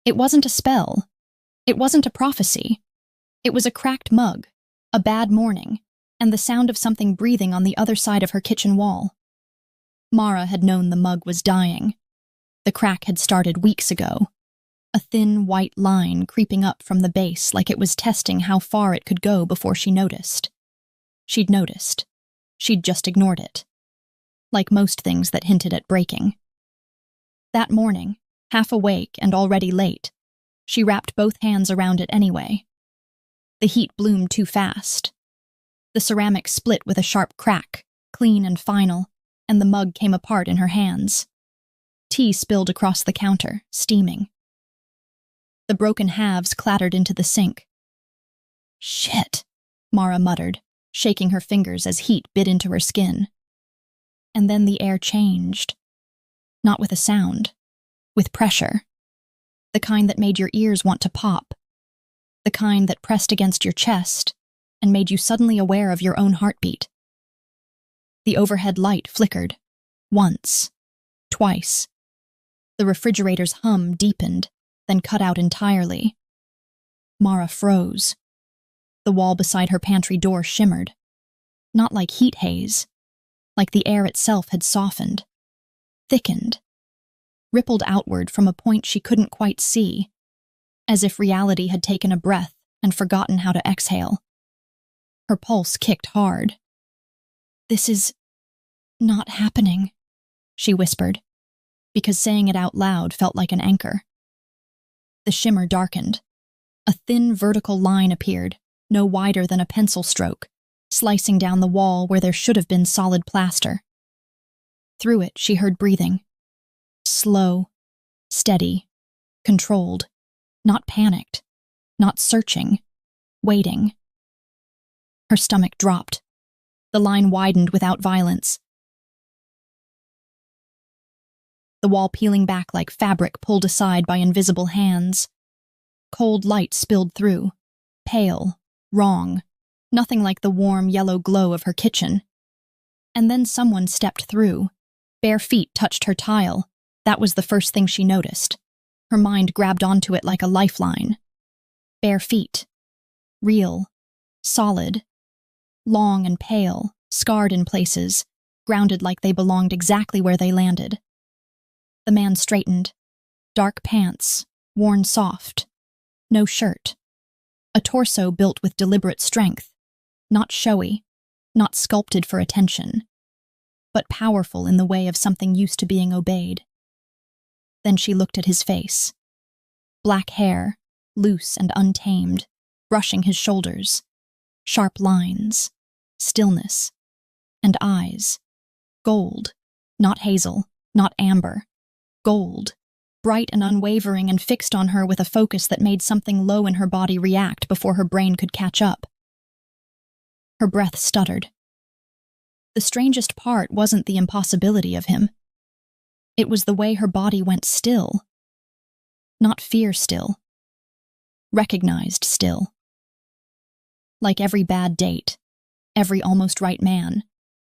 It wasn't a spell. It wasn't a prophecy. It was a cracked mug, a bad morning, and the sound of something breathing on the other side of her kitchen wall. Mara had known the mug was dying. The crack had started weeks ago. A thin white line creeping up from the base like it was testing how far it could go before she noticed. She'd noticed. She'd just ignored it. Like most things that hinted at breaking. That morning, half awake and already late, she wrapped both hands around it anyway. The heat bloomed too fast. The ceramic split with a sharp crack, clean and final, and the mug came apart in her hands. Tea spilled across the counter, steaming. The broken halves clattered into the sink. "Shit," Mara muttered, shaking her fingers as heat bit into her skin. And then the air changed. Not with a sound, with pressure. The kind that made your ears want to pop. The kind that pressed against your chest and made you suddenly aware of your own heartbeat. The overhead light flickered. Once. Twice. The refrigerator's hum deepened, then cut out entirely. Mara froze. The wall beside her pantry door shimmered. Not like heat haze. Like the air itself had softened. Thickened. Rippled outward from a point she couldn't quite see. As if reality had taken a breath and forgotten how to exhale. Her pulse kicked hard. "This is not happening," she whispered, because saying it out loud felt like an anchor. The shimmer darkened. A thin vertical line appeared, no wider than a pencil stroke, slicing down the wall where there should have been solid plaster. Through it, she heard breathing. Slow, steady, controlled, not panicked, not searching, waiting. Her stomach dropped. The line widened without violence. The wall peeling back like fabric pulled aside by invisible hands. Cold light spilled through. Pale, wrong, nothing like the warm yellow glow of her kitchen. And then someone stepped through. Bare feet touched her tile. That was the first thing she noticed. Her mind grabbed onto it like a lifeline. Bare feet. Real. Solid. Long and pale, scarred in places, grounded like they belonged exactly where they landed. The man straightened. Dark pants, worn soft. No shirt. A torso built with deliberate strength. Not showy, not sculpted for attention, but powerful in the way of something used to being obeyed. Then she looked at his face. Black hair, loose and untamed, brushing his shoulders. Sharp lines. Stillness. And eyes. Gold. Not hazel. Not amber. Gold. Bright and unwavering and fixed on her with a focus that made something low in her body react before her brain could catch up. Her breath stuttered. The strangest part wasn't the impossibility of him. It was the way her body went still. Not fear still. Recognized still. Like every bad date, every almost right man,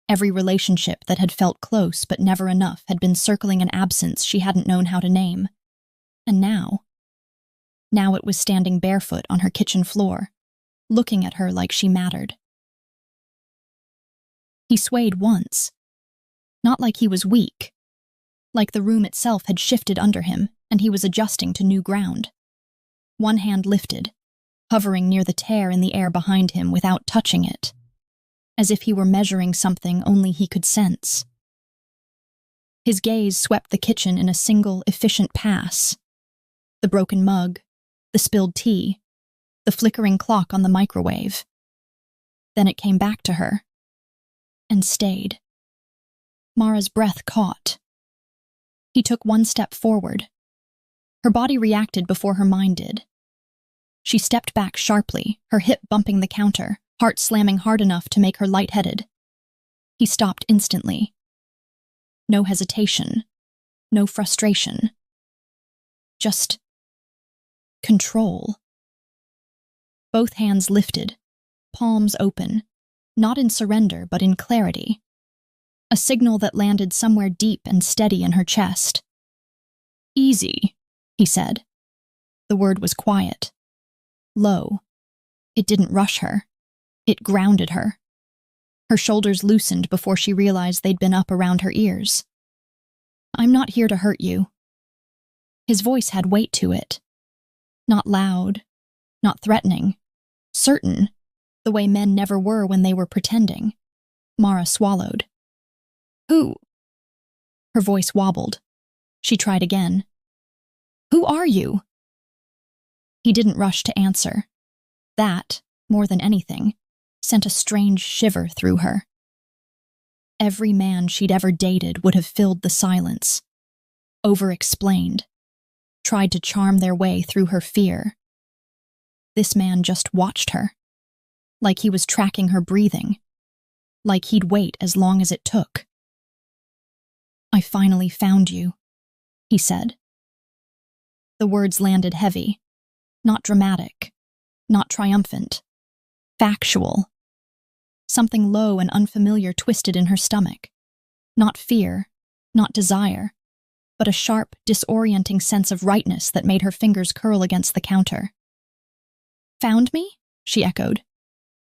every relationship that had felt close but never enough had been circling an absence she hadn't known how to name. And now it was standing barefoot on her kitchen floor, looking at her like she mattered. He swayed once. Not like he was weak. Like the room itself had shifted under him, and he was adjusting to new ground. One hand lifted, hovering near the tear in the air behind him without touching it, as if he were measuring something only he could sense. His gaze swept the kitchen in a single, efficient pass. The broken mug, the spilled tea, the flickering clock on the microwave. Then it came back to her, and stayed. Mara's breath caught. He took one step forward. Her body reacted before her mind did. She stepped back sharply, her hip bumping the counter, heart slamming hard enough to make her lightheaded. He stopped instantly. No hesitation. No frustration. Just control. Both hands lifted, palms open, not in surrender but in clarity. A signal that landed somewhere deep and steady in her chest. "Easy," he said. The word was quiet, low. It didn't rush her. It grounded her. Her shoulders loosened before she realized they'd been up around her ears. I'm not here to hurt you. His voice had weight to it. Not loud, not threatening, certain, the way men never were when they were pretending. Mara swallowed. Who? Her voice wobbled. She tried again. Who are you? He didn't rush to answer. That, more than anything, sent a strange shiver through her. Every man she'd ever dated would have filled the silence, over-explained, tried to charm their way through her fear. This man just watched her, like he was tracking her breathing, like he'd wait as long as it took. I finally found you, he said. The words landed heavy, not dramatic, not triumphant, factual. Something low and unfamiliar twisted in her stomach. Not fear, not desire, but a sharp, disorienting sense of rightness that made her fingers curl against the counter. Found me? She echoed.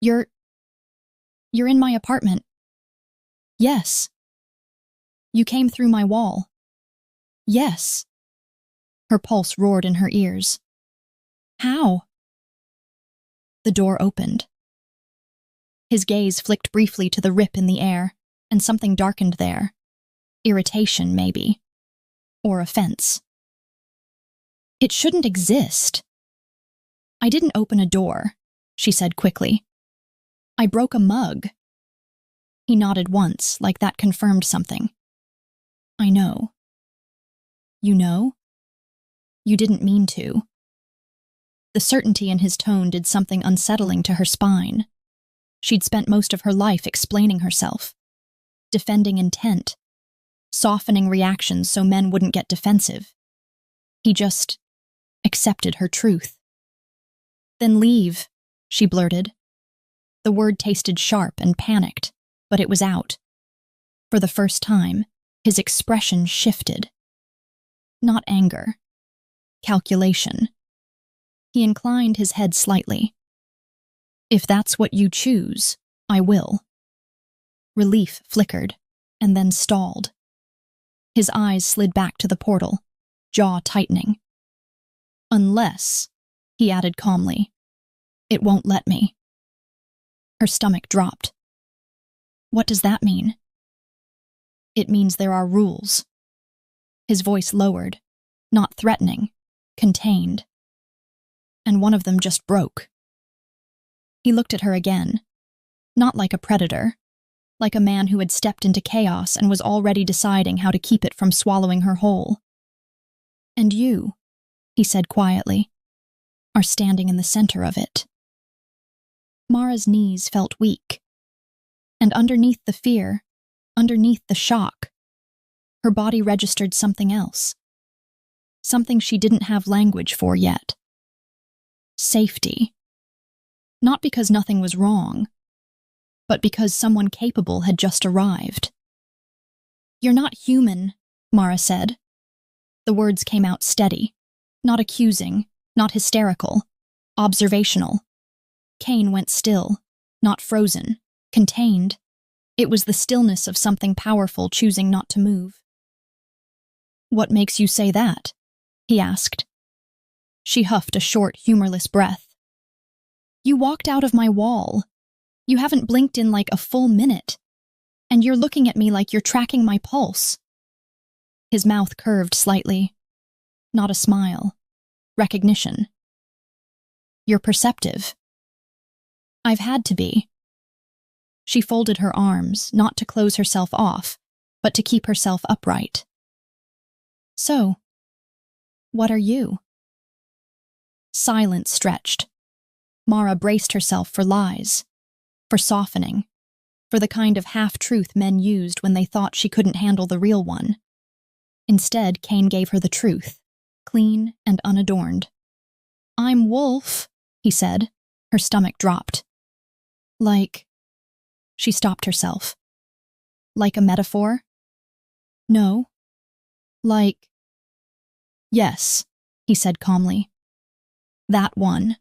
You're in my apartment. Yes. You came through my wall. Yes. Her pulse roared in her ears. How? The door opened. His gaze flicked briefly to the rip in the air, and something darkened there. Irritation, maybe. Or offense. It shouldn't exist. I didn't open a door, she said quickly. I broke a mug. He nodded once, like that confirmed something. I know. You know? You didn't mean to. The certainty in his tone did something unsettling to her spine. She'd spent most of her life explaining herself, defending intent, softening reactions so men wouldn't get defensive. He just accepted her truth. Then leave, she blurted. The word tasted sharp and panicked, but it was out. For the first time, his expression shifted. Not anger. Calculation. He inclined his head slightly. If that's what you choose, I will. Relief flickered, and then stalled. His eyes slid back to the portal, jaw tightening. Unless, he added calmly, it won't let me. Her stomach dropped. What does that mean? It means there are rules. His voice lowered, not threatening, contained. And one of them just broke. He looked at her again, not like a predator, like a man who had stepped into chaos and was already deciding how to keep it from swallowing her whole. And you, he said quietly, are standing in the center of it. Mara's knees felt weak, and underneath the fear, underneath the shock, her body registered something else. Something she didn't have language for yet. Safety. Not because nothing was wrong, but because someone capable had just arrived. You're not human, Mara said. The words came out steady, not accusing, not hysterical, observational. Kane went still, not frozen, contained. It was the stillness of something powerful choosing not to move. What makes you say that? He asked. She huffed a short, humorless breath. You walked out of my wall. You haven't blinked in like a full minute. And you're looking at me like you're tracking my pulse. His mouth curved slightly. Not a smile. Recognition. You're perceptive. I've had to be. She folded her arms, not to close herself off, but to keep herself upright. So, what are you? Silence stretched. Mara braced herself for lies, for softening, for the kind of half-truth men used when they thought she couldn't handle the real one. Instead, Kane gave her the truth, clean and unadorned. I'm Wolf, he said. Her stomach dropped. Like... She stopped herself. Like a metaphor? No. Like... Yes, he said calmly. That one.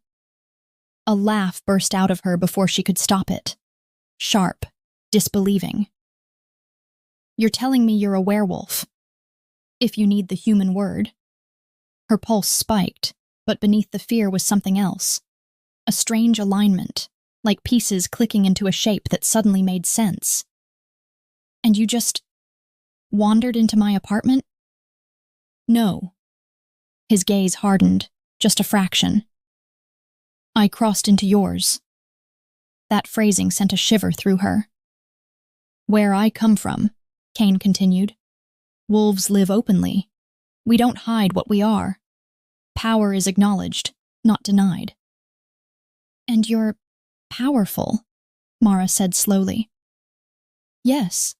A laugh burst out of her before she could stop it. Sharp, disbelieving. You're telling me you're a werewolf, if you need the human word. Her pulse spiked, but beneath the fear was something else. A strange alignment, like pieces clicking into a shape that suddenly made sense. And you just wandered into my apartment? No. His gaze hardened, just a fraction. I crossed into yours. That phrasing sent a shiver through her. Where I come from, Kane continued, wolves live openly. We don't hide what we are. Power is acknowledged, not denied. And you're powerful, Mara said slowly. Yes.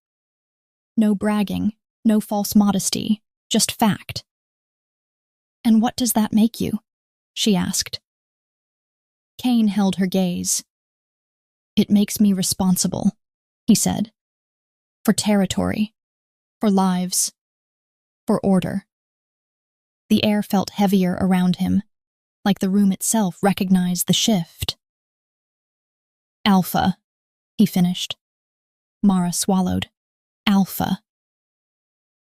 No bragging, no false modesty, just fact. And what does that make you? She asked. Kane held her gaze. It makes me responsible, he said. For territory, for lives, for order. The air felt heavier around him, like the room itself recognized the shift. Alpha, he finished. Mara swallowed. Alpha.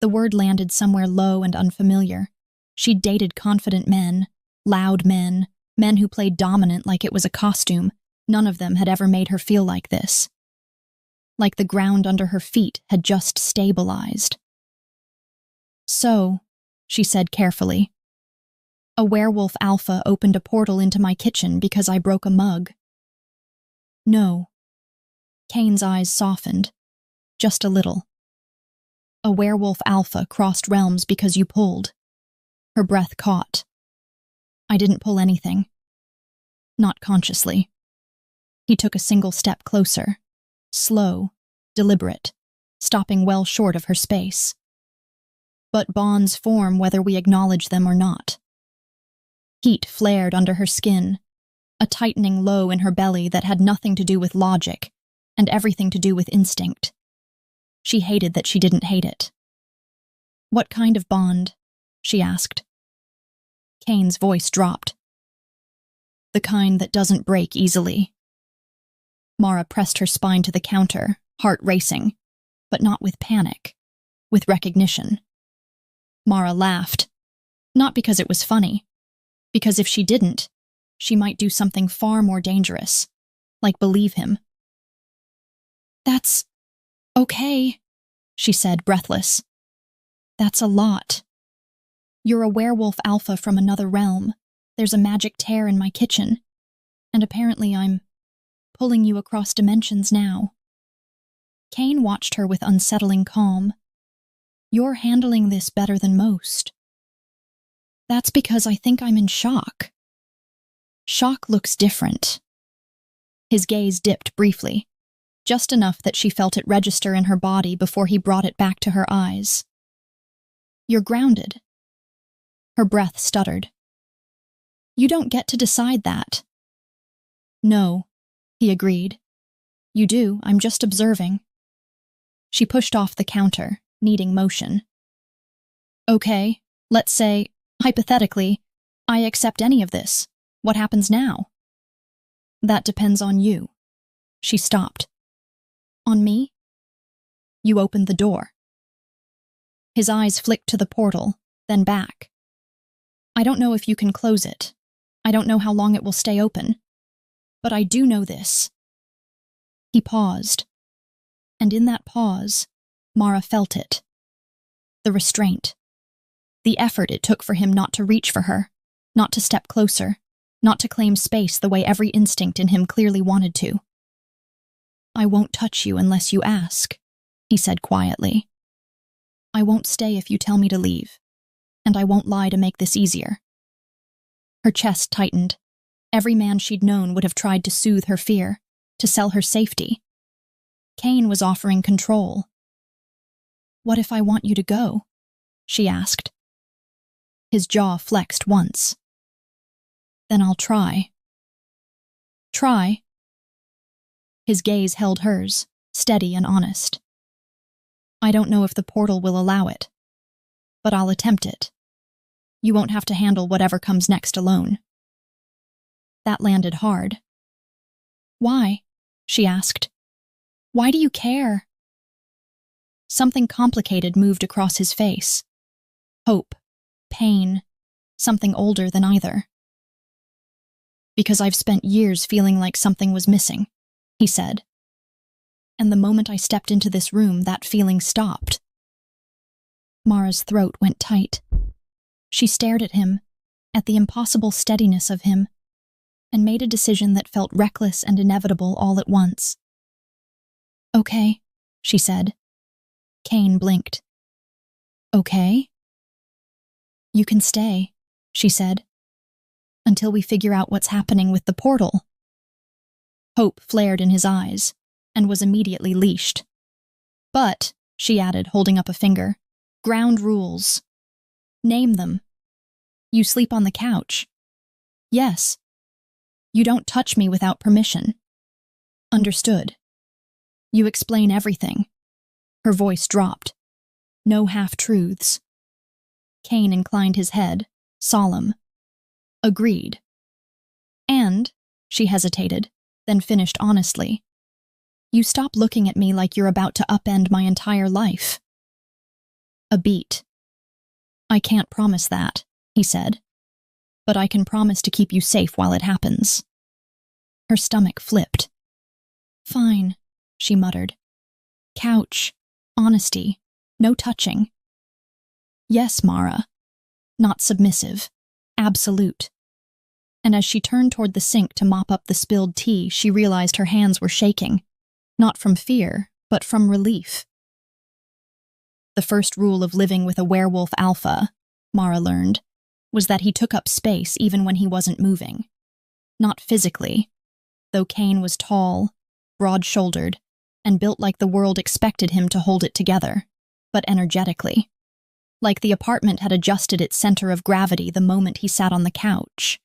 The word landed somewhere low and unfamiliar. She'd dated confident men, loud men, men who played dominant like it was a costume. None of them had ever made her feel like this. Like the ground under her feet had just stabilized. So, she said carefully, a werewolf alpha opened a portal into my kitchen because I broke a mug. No. Kane's eyes softened, just a little. A werewolf alpha crossed realms because you pulled. Her breath caught. I didn't pull anything. Not consciously. He took a single step closer, slow, deliberate, stopping well short of her space. But bonds form whether we acknowledge them or not. Heat flared under her skin, a tightening low in her belly that had nothing to do with logic and everything to do with instinct. She hated that she didn't hate it. What kind of bond? She asked. Kane's voice dropped. The kind that doesn't break easily. Mara pressed her spine to the counter, heart racing, but not with panic, with recognition. Mara laughed, not because it was funny, because if she didn't, she might do something far more dangerous, like believe him. That's okay, she said, breathless. That's a lot. You're a werewolf alpha from another realm. There's a magic tear in my kitchen, and apparently I'm pulling you across dimensions now. Kane watched her with unsettling calm. You're handling this better than most. That's because I think I'm in shock. Shock looks different. His gaze dipped briefly, just enough that she felt it register in her body before he brought it back to her eyes. You're grounded. Her breath stuttered. You don't get to decide that. No, he agreed. You do, I'm just observing. She pushed off the counter, needing motion. Okay, let's say, hypothetically, I accept any of this. What happens now? That depends on you. She stopped. On me? You opened the door. His eyes flicked to the portal, then back. I don't know if you can close it. I don't know how long it will stay open. But I do know this. He paused. And in that pause, Mara felt it. The restraint. The effort it took for him not to reach for her, not to step closer, not to claim space the way every instinct in him clearly wanted to. I won't touch you unless you ask, he said quietly. I won't stay if you tell me to leave, and I won't lie to make this easier. Her chest tightened. Every man she'd known would have tried to soothe her fear, to sell her safety. Kane was offering control. What if I want you to go? She asked. His jaw flexed once. Then I'll try. Try? His gaze held hers, steady and honest. I don't know if the portal will allow it, but I'll attempt it. You won't have to handle whatever comes next alone. That landed hard. Why? She asked. Why do you care? Something complicated moved across his face. Hope, pain, something older than either. Because I've spent years feeling like something was missing, he said. And the moment I stepped into this room, that feeling stopped. Mara's throat went tight. She stared at him, at the impossible steadiness of him, and made a decision that felt reckless and inevitable all at once. Okay, she said. Kane blinked. Okay? You can stay, she said, until we figure out what's happening with the portal. Hope flared in his eyes, and was immediately leashed. But, she added, holding up a finger, ground rules. Name them. You sleep on the couch. Yes. You don't touch me without permission. Understood. You explain everything. Her voice dropped. No half-truths. Kane inclined his head, solemn. Agreed. And, she hesitated, then finished honestly, you stop looking at me like you're about to upend my entire life. A beat. I can't promise that, he said, but I can promise to keep you safe while it happens. Her stomach flipped. Fine, she muttered. Couch, honesty, no touching. Yes, Mara. Not submissive. Absolute. And as she turned toward the sink to mop up the spilled tea, she realized her hands were shaking, not from fear, but from relief. The first rule of living with a werewolf alpha, Mara learned, was that he took up space even when he wasn't moving. Not physically, though Kane was tall, broad-shouldered, and built like the world expected him to hold it together, but energetically. Like the apartment had adjusted its center of gravity the moment he sat on the couch.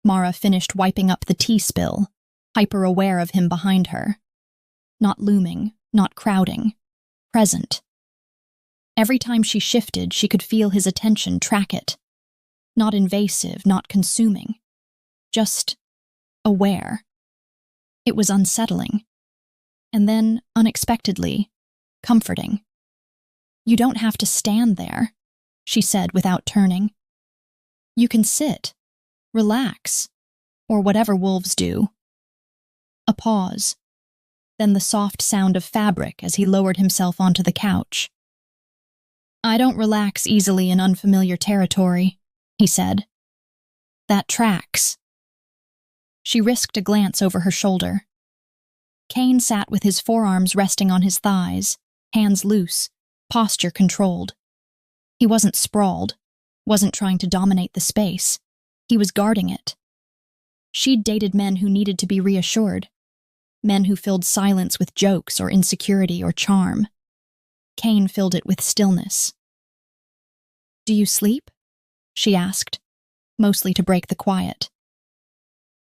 Mara finished wiping up the tea spill, hyper-aware of him behind her. Not looming, not crowding. Present. Every time she shifted, she could feel his attention track it. Not invasive, not consuming. Just aware. It was unsettling. And then, unexpectedly, comforting. You don't have to stand there, she said without turning. You can sit, relax, or whatever wolves do. A pause, then the soft sound of fabric as he lowered himself onto the couch. I don't relax easily in unfamiliar territory, he said. That tracks. She risked a glance over her shoulder. Kane sat with his forearms resting on his thighs, hands loose, posture controlled. He wasn't sprawled, wasn't trying to dominate the space. He was guarding it. She'd dated men who needed to be reassured, men who filled silence with jokes or insecurity or charm. Kane filled it with stillness. Do you sleep? She asked, mostly to break the quiet.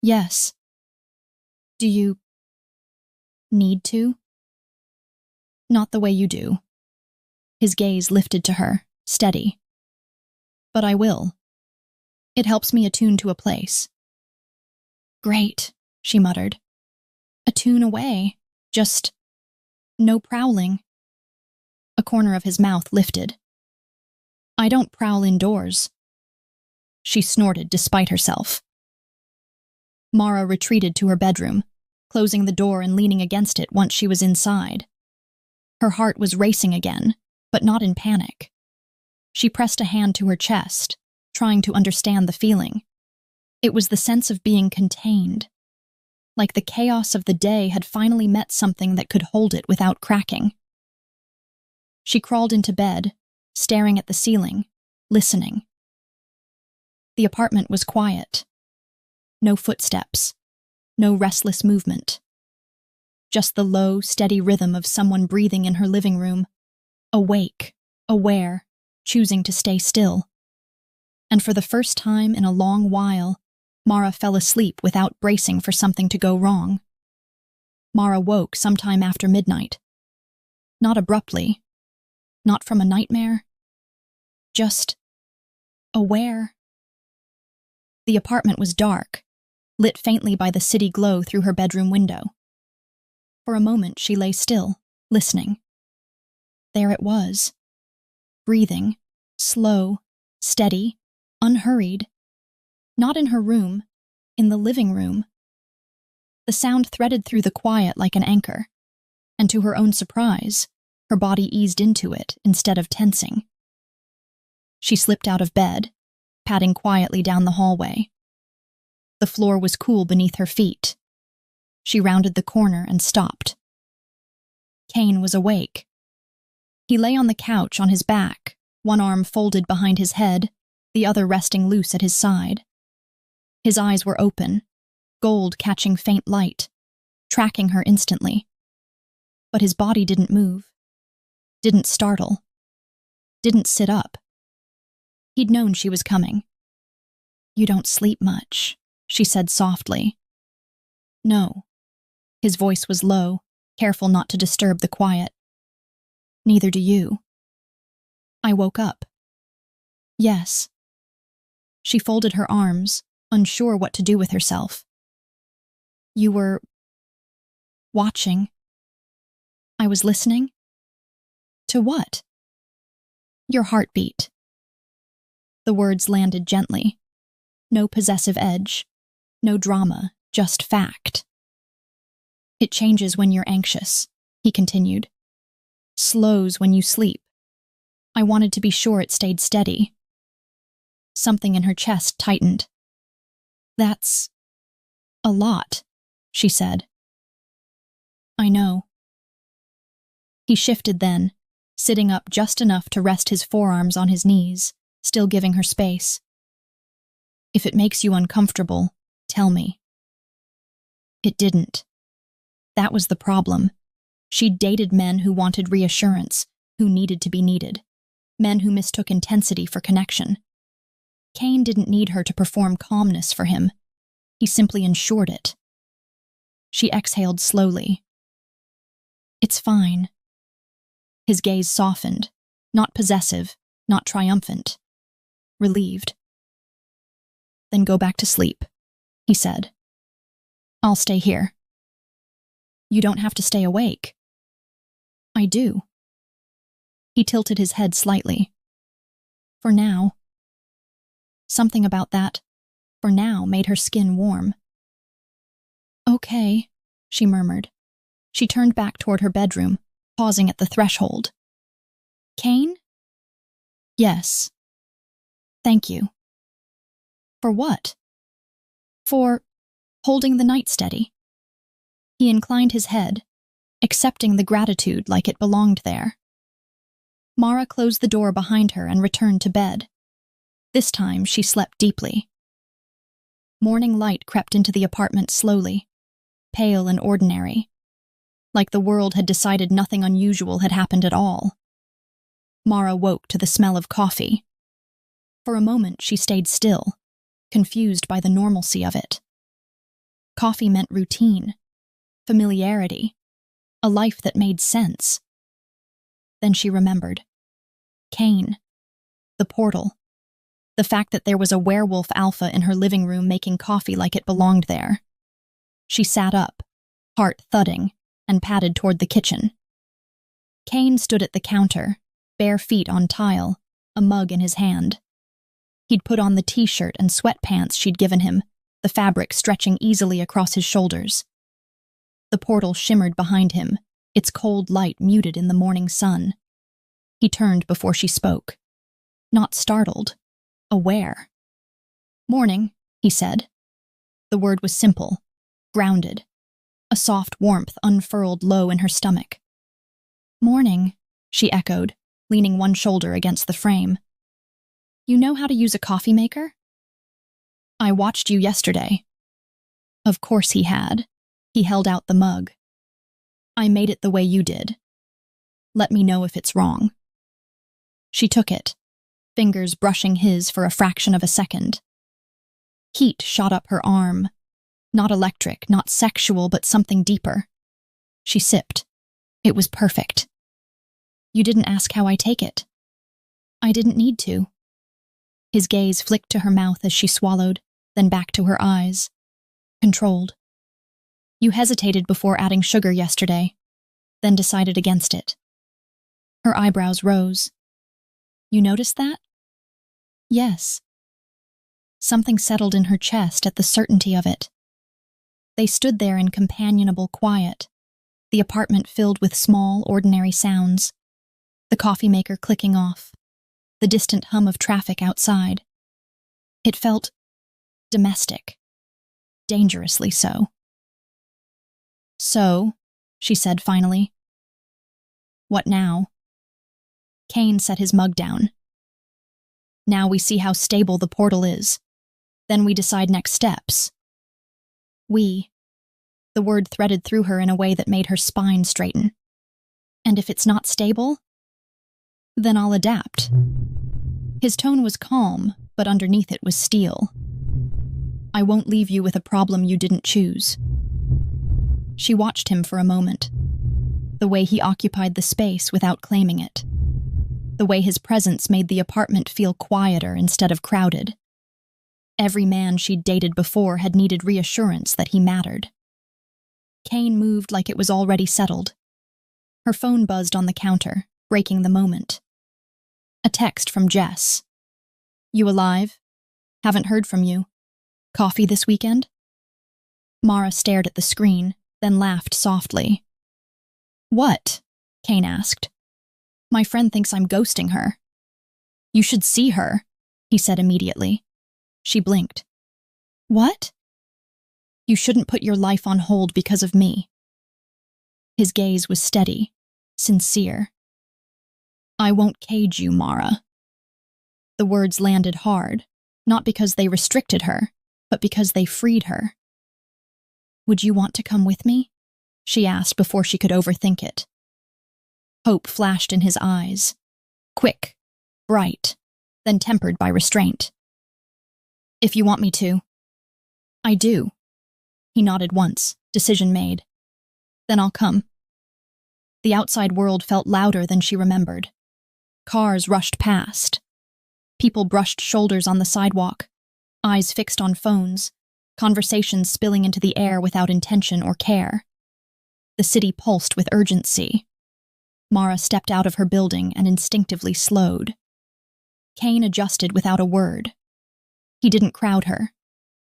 Yes. Do you need to? Not the way you do. His gaze lifted to her, steady. But I will. It helps me attune to a place. Great, she muttered. Attune away. Just no prowling. A corner of his mouth lifted. I don't prowl indoors. She snorted despite herself. Mara retreated to her bedroom, closing the door and leaning against it once she was inside. Her heart was racing again, but not in panic. She pressed a hand to her chest, trying to understand the feeling. It was the sense of being contained, like the chaos of the day had finally met something that could hold it without cracking. She crawled into bed, staring at the ceiling, listening. The apartment was quiet. No footsteps, no restless movement. Just the low, steady rhythm of someone breathing in her living room, awake, aware, choosing to stay still. And for the first time in a long while, Mara fell asleep without bracing for something to go wrong. Mara woke sometime after midnight. Not abruptly, not from a nightmare, just aware. The apartment was dark, lit faintly by the city glow through her bedroom window. For a moment she lay still, listening. There it was. Breathing, slow, steady, unhurried. Not in her room, in the living room. The sound threaded through the quiet like an anchor, and to her own surprise, her body eased into it instead of tensing. She slipped out of bed, padding quietly down the hallway. The floor was cool beneath her feet. She rounded the corner and stopped. Kane was awake. He lay on the couch on his back, one arm folded behind his head, the other resting loose at his side. His eyes were open, gold catching faint light, tracking her instantly. But his body didn't move, didn't startle, didn't sit up. He'd known she was coming. "You don't sleep much," she said softly. "No." His voice was low, careful not to disturb the quiet. "Neither do you." "I woke up." "Yes." She folded her arms, unsure what to do with herself. "You were watching." "I was listening?" "To what?" "Your heartbeat." The words landed gently. No possessive edge, no drama, just fact. "It changes when you're anxious," he continued. "Slows when you sleep. I wanted to be sure it stayed steady." Something in her chest tightened. "That's a lot," she said. "I know." He shifted then, sitting up just enough to rest his forearms on his knees, still giving her space. "If it makes you uncomfortable, tell me." It didn't. That was the problem. She'd dated men who wanted reassurance, who needed to be needed. Men who mistook intensity for connection. Kane didn't need her to perform calmness for him. He simply ensured it. She exhaled slowly. "It's fine." His gaze softened, not possessive, not triumphant. Relieved. "Then go back to sleep," he said. "I'll stay here." "You don't have to stay awake." "I do." He tilted his head slightly. "For now." Something about that "for now" made her skin warm. "Okay," she murmured. She turned back toward her bedroom, pausing at the threshold. "Kane?" "Yes." "Thank you." "For what?" "For holding the night steady." He inclined his head, accepting the gratitude like it belonged there. Mara closed the door behind her and returned to bed. This time she slept deeply. Morning light crept into the apartment slowly, pale and ordinary, like the world had decided nothing unusual had happened at all. Mara woke to the smell of coffee. For a moment she stayed still, confused by the normalcy of it. Coffee meant routine, familiarity, a life that made sense. Then she remembered. Kane. The portal. The fact that there was a werewolf alpha in her living room making coffee like it belonged there. She sat up, heart thudding, and padded toward the kitchen. Kane stood at the counter, bare feet on tile, a mug in his hand. He'd put on the t-shirt and sweatpants she'd given him, the fabric stretching easily across his shoulders. The portal shimmered behind him, its cold light muted in the morning sun. He turned before she spoke. Not startled, aware. "Morning," he said. The word was simple, grounded. A soft warmth unfurled low in her stomach. "Morning," she echoed, leaning one shoulder against the frame. "You know how to use a coffee maker?" "I watched you yesterday." Of course he had. He held out the mug. "I made it the way you did. Let me know if it's wrong." She took it, fingers brushing his for a fraction of a second. Heat shot up her arm. Not electric, not sexual, but something deeper. She sipped. It was perfect. "You didn't ask how I take it." "I didn't need to." His gaze flicked to her mouth as she swallowed, then back to her eyes. controlled. You hesitated before adding sugar yesterday, then decided against it. Her eyebrows rose. You noticed that? Yes. Something settled in her chest at the certainty of it. They stood there in companionable quiet, the apartment filled with small, ordinary sounds, the coffee maker clicking off, the distant hum of traffic outside. It felt domestic, dangerously so. So, she said finally. What now? Kane set his mug down. Now we see how stable the portal is. Then we decide next steps. We. The word threaded through her in a way that made her spine straighten. And if it's not stable, then I'll adapt. His tone was calm, but underneath it was steel. I won't leave you with a problem you didn't choose. She watched him for a moment. The way he occupied the space without claiming it. The way his presence made the apartment feel quieter instead of crowded. Every man she'd dated before had needed reassurance that he mattered. Kane moved like it was already settled. Her phone buzzed on the counter, breaking the moment. A text from Jess. You alive? Haven't heard from you. Coffee this weekend? Mara stared at the screen, then laughed softly. What? Kane asked. My friend thinks I'm ghosting her. You should see her, he said immediately. She blinked. What? You shouldn't put your life on hold because of me. His gaze was steady, sincere. I won't cage you, Mara. The words landed hard, not because they restricted her, but because they freed her. Would you want to come with me? She asked before she could overthink it. Hope flashed in his eyes, quick, bright, then tempered by restraint. If you want me to. I do. He nodded once, decision made. Then I'll come. The outside world felt louder than she remembered. Cars rushed past. People brushed shoulders on the sidewalk, eyes fixed on phones, conversations spilling into the air without intention or care. The city pulsed with urgency. Mara stepped out of her building and instinctively slowed. Kane adjusted without a word. He didn't crowd her,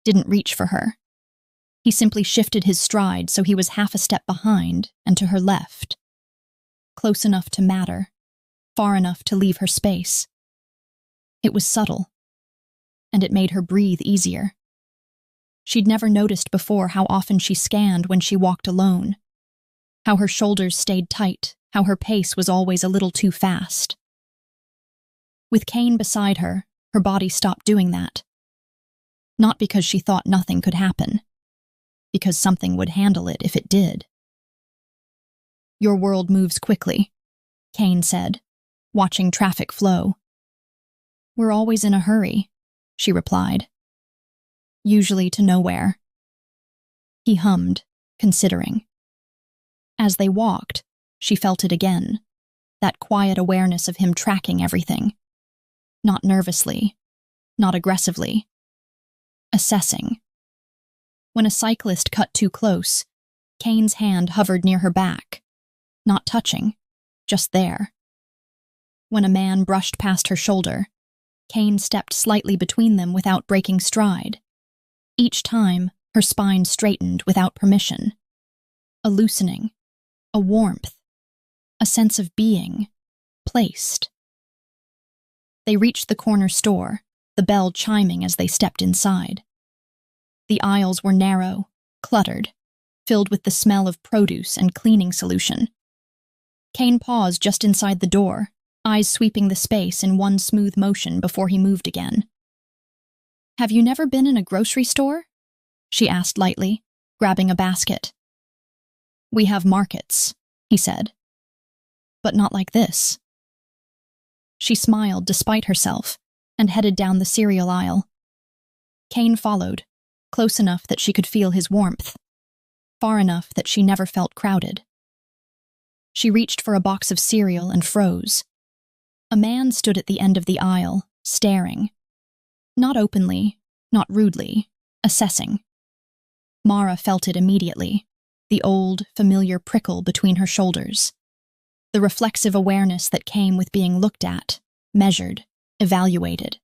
didn't reach for her. He simply shifted his stride so he was half a step behind and to her left. Close enough to matter, far enough to leave her space. It was subtle, and it made her breathe easier. She'd never noticed before how often she scanned when she walked alone, how her shoulders stayed tight, how her pace was always a little too fast. With Kane beside her, her body stopped doing that. Not because she thought nothing could happen, because something would handle it if it did. Your world moves quickly, Kane said, watching traffic flow. We're always in a hurry, she replied. Usually to nowhere. He hummed, considering. As they walked, she felt it again, that quiet awareness of him tracking everything. Not nervously, not aggressively. Assessing. When a cyclist cut too close, Kane's hand hovered near her back, not touching, just there. When a man brushed past her shoulder, Kane stepped slightly between them without breaking stride. Each time, her spine straightened without permission. A loosening, a warmth, a sense of being, placed. They reached the corner store, the bell chiming as they stepped inside. The aisles were narrow, cluttered, filled with the smell of produce and cleaning solution. Kane paused just inside the door, eyes sweeping the space in one smooth motion before he moved again. Have you never been in a grocery store? She asked lightly, grabbing a basket. We have markets, he said. But not like this. She smiled despite herself and headed down the cereal aisle. Kane followed, close enough that she could feel his warmth, far enough that she never felt crowded. She reached for a box of cereal and froze. A man stood at the end of the aisle, staring. Not openly, not rudely, assessing. Mara felt it immediately, the old, familiar prickle between her shoulders, the reflexive awareness that came with being looked at, measured, evaluated.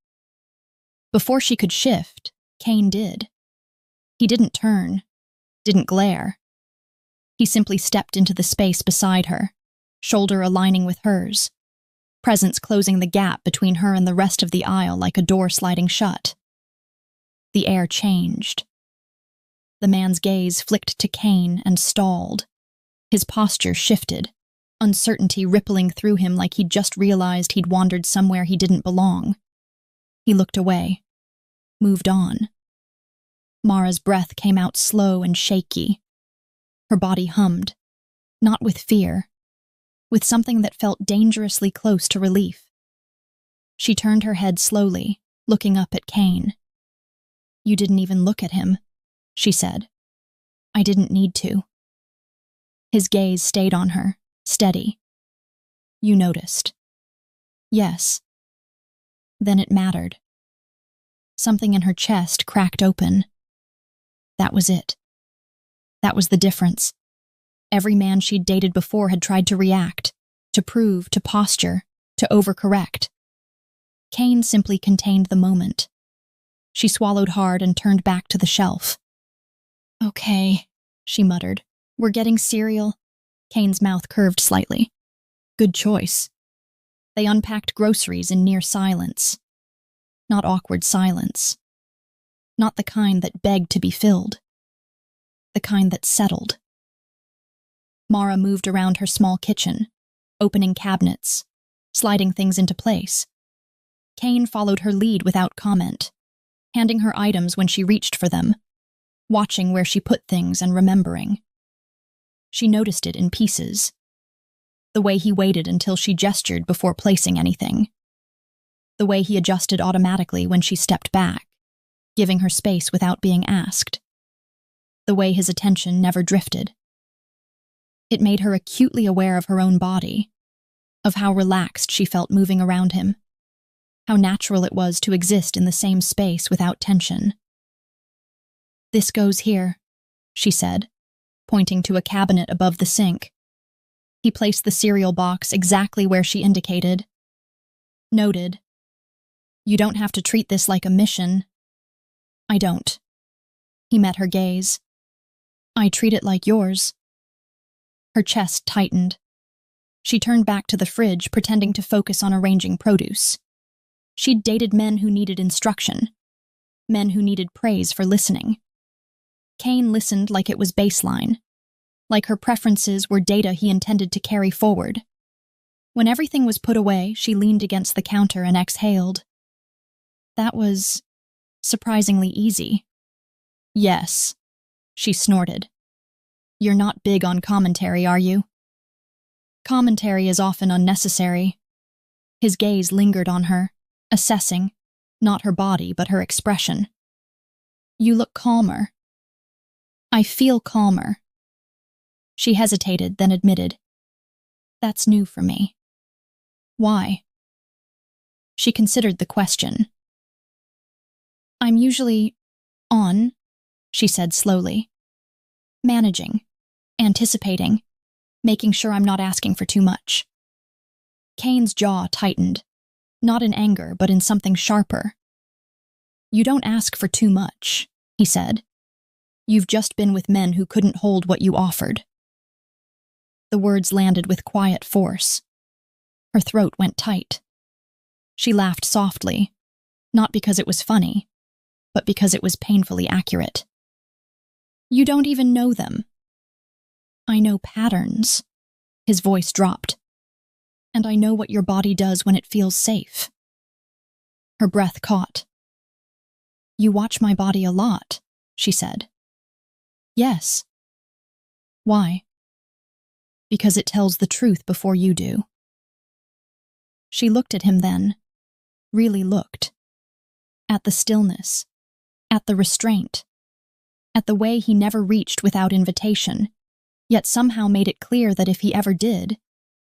Before she could shift, Kane did. He didn't turn, didn't glare. He simply stepped into the space beside her, shoulder aligning with hers, presence closing the gap between her and the rest of the aisle like a door sliding shut. The air changed. The man's gaze flicked to Kane and stalled. His posture shifted, uncertainty rippling through him like he'd just realized he'd wandered somewhere he didn't belong. He looked away, moved on. Mara's breath came out slow and shaky. Her body hummed, not with fear, with something that felt dangerously close to relief. She turned her head slowly, looking up at Kane. "You didn't even look at him," she said. "I didn't need to." His gaze stayed on her, steady. "You noticed." "Yes." Then it mattered. Something in her chest cracked open. That was it. That was the difference. Every man she'd dated before had tried to react, to prove, to posture, to overcorrect. Kane simply contained the moment. She swallowed hard and turned back to the shelf. "Okay," she muttered. "We're getting cereal." Kane's mouth curved slightly. "Good choice." They unpacked groceries in near silence. Not awkward silence. Not the kind that begged to be filled. The kind that settled. Mara moved around her small kitchen, opening cabinets, sliding things into place. Kane followed her lead without comment, handing her items when she reached for them, watching where she put things and remembering. She noticed it in pieces. The way he waited until she gestured before placing anything. The way he adjusted automatically when she stepped back, giving her space without being asked. The way his attention never drifted. It made her acutely aware of her own body, of how relaxed she felt moving around him, how natural it was to exist in the same space without tension. "This goes here," she said, pointing to a cabinet above the sink. He placed the cereal box exactly where she indicated. Noted. "You don't have to treat this like a mission." "I don't." He met her gaze. "I treat it like yours." Her chest tightened. She turned back to the fridge, pretending to focus on arranging produce. She'd dated men who needed instruction, men who needed praise for listening. Kane listened like it was baseline, like her preferences were data he intended to carry forward. When everything was put away, she leaned against the counter and exhaled. That was surprisingly easy. "Yes," she snorted. "You're not big on commentary, are you?" "Commentary is often unnecessary." His gaze lingered on her, assessing, not her body, but her expression. "You look calmer." "I feel calmer." She hesitated, then admitted. "That's new for me." "Why?" She considered the question. "I'm usually on," she said slowly. "Managing, anticipating, making sure I'm not asking for too much." Kane's jaw tightened, not in anger, but in something sharper. "You don't ask for too much," he said. "You've just been with men who couldn't hold what you offered." The words landed with quiet force. Her throat went tight. She laughed softly, not because it was funny, but because it was painfully accurate. "You don't even know them." "I know patterns." His voice dropped. "And I know what your body does when it feels safe." Her breath caught. "You watch my body a lot," she said. "Yes." "Why?" "Because it tells the truth before you do." She looked at him then, really looked. At the stillness, at the restraint, at the way he never reached without invitation, yet somehow made it clear that if he ever did,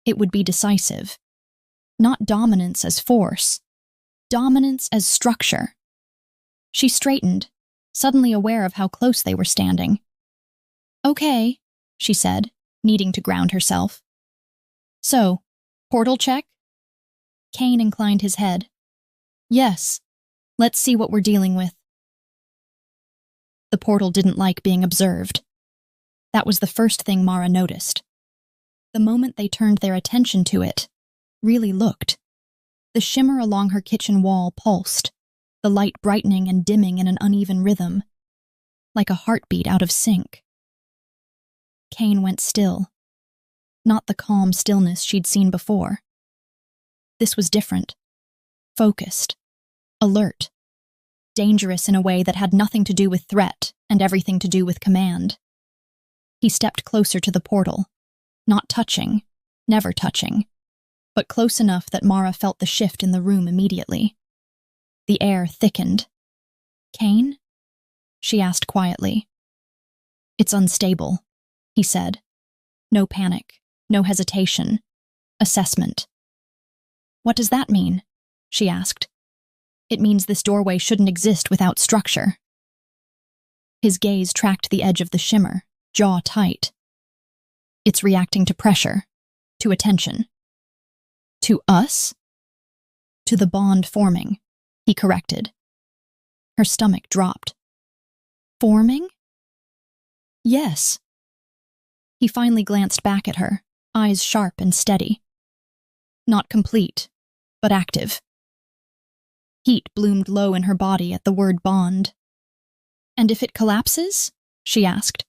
it would be decisive. Not dominance as force, dominance as structure. She straightened, suddenly aware of how close they were standing. "Okay," she said, needing to ground herself. "So, portal check?" Kane inclined his head. "Yes. Let's see what we're dealing with." The portal didn't like being observed. That was the first thing Mara noticed. The moment they turned their attention to it, really looked, the shimmer along her kitchen wall pulsed, the light brightening and dimming in an uneven rhythm, like a heartbeat out of sync. Kane went still. Not the calm stillness she'd seen before. This was different. Focused. Alert. Dangerous in a way that had nothing to do with threat and everything to do with command. He stepped closer to the portal, not touching, never touching, but close enough that Mara felt the shift in the room immediately. The air thickened. "Kane?" she asked quietly. "It's unstable," he said. No panic, no hesitation. Assessment. "What does that mean?" she asked. "It means this doorway shouldn't exist without structure." His gaze tracked the edge of the shimmer, jaw tight. "It's reacting to pressure, to attention." "To us?" "To the bond forming," he corrected. Her stomach dropped. "Forming?" "Yes." He finally glanced back at her, eyes sharp and steady. "Not complete, but active." Heat bloomed low in her body at the word bond. "And if it collapses?" she asked.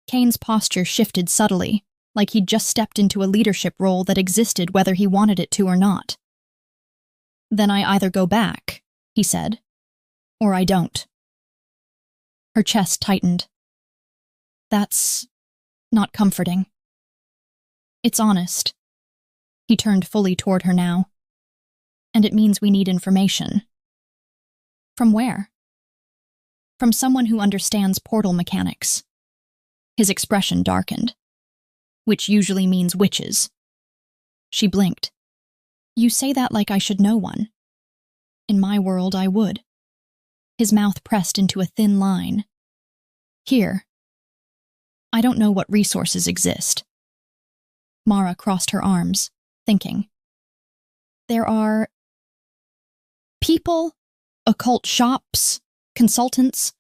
Kane's posture shifted subtly, like he'd just stepped into a leadership role that existed whether he wanted it to or not. "Then I either go back," he said, "or I don't." Her chest tightened. "That's not comforting." "It's honest." He turned fully toward her now. "And it means we need information." "From where?" "From someone who understands portal mechanics." His expression darkened. "Which usually means witches." She blinked. "You say that like I should know one." "In my world, I would." His mouth pressed into a thin line. "Here. I don't know what resources exist." Mara crossed her arms, thinking. "There are people, occult shops, consultants,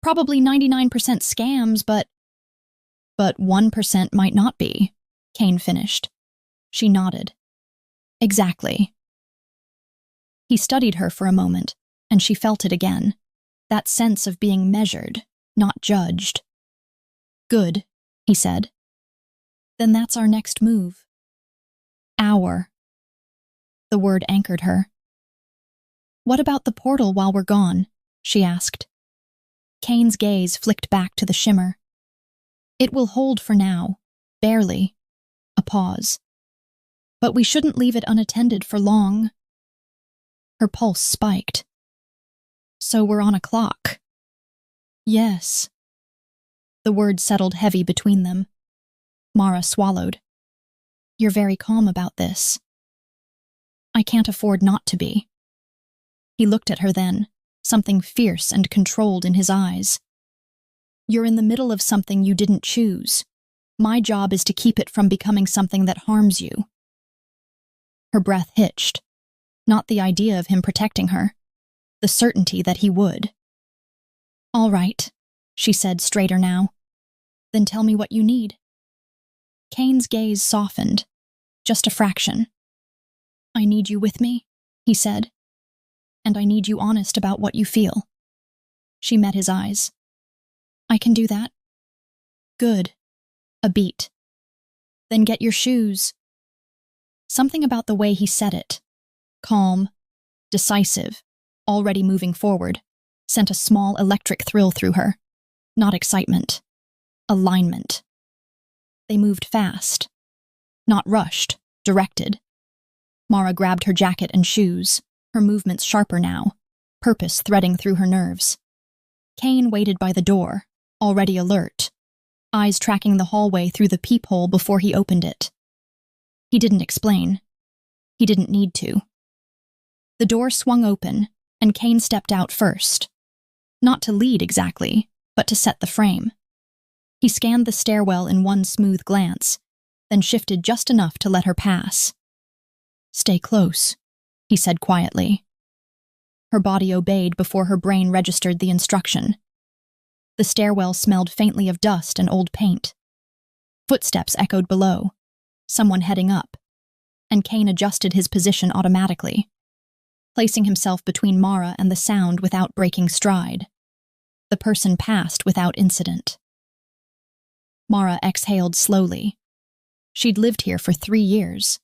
probably 99% scams, but 1% might not be," Kane finished. She nodded. "Exactly." He studied her for a moment, and she felt it again, that sense of being measured, not judged. "Good," he said. "Then that's our next move." "Our." The word anchored her. "What about the portal while we're gone?" she asked. Kane's gaze flicked back to the shimmer. "It will hold for now, barely." A pause. "But we shouldn't leave it unattended for long." Her pulse spiked. "So we're on a clock." "Yes." The word settled heavy between them. Mara swallowed. "You're very calm about this." "I can't afford not to be." He looked at her then, something fierce and controlled in his eyes. "You're in the middle of something you didn't choose. My job is to keep it from becoming something that harms you." Her breath hitched. Not the idea of him protecting her. The certainty that he would. "All right," she said straighter now. "Then tell me what you need." Kane's gaze softened. Just a fraction. "I need you with me," he said. "And I need you honest about what you feel." She met his eyes. "I can do that." "Good." A beat. "Then get your shoes." Something about the way he said it, calm, decisive, already moving forward, sent a small electric thrill through her. Not excitement. Alignment. They moved fast. Not rushed, directed. Mara grabbed her jacket and shoes, her movements sharper now, purpose threading through her nerves. Kane waited by the door, already alert, eyes tracking the hallway through the peephole before he opened it. He didn't explain. He didn't need to. The door swung open, and Kane stepped out first. Not to lead exactly, but to set the frame. He scanned the stairwell in one smooth glance, then shifted just enough to let her pass. "Stay close," he said quietly. Her body obeyed before her brain registered the instruction. The stairwell smelled faintly of dust and old paint. Footsteps echoed below, someone heading up, and Kane adjusted his position automatically, placing himself between Mara and the sound without breaking stride. The person passed without incident. Mara exhaled slowly. She'd lived here for 3 years.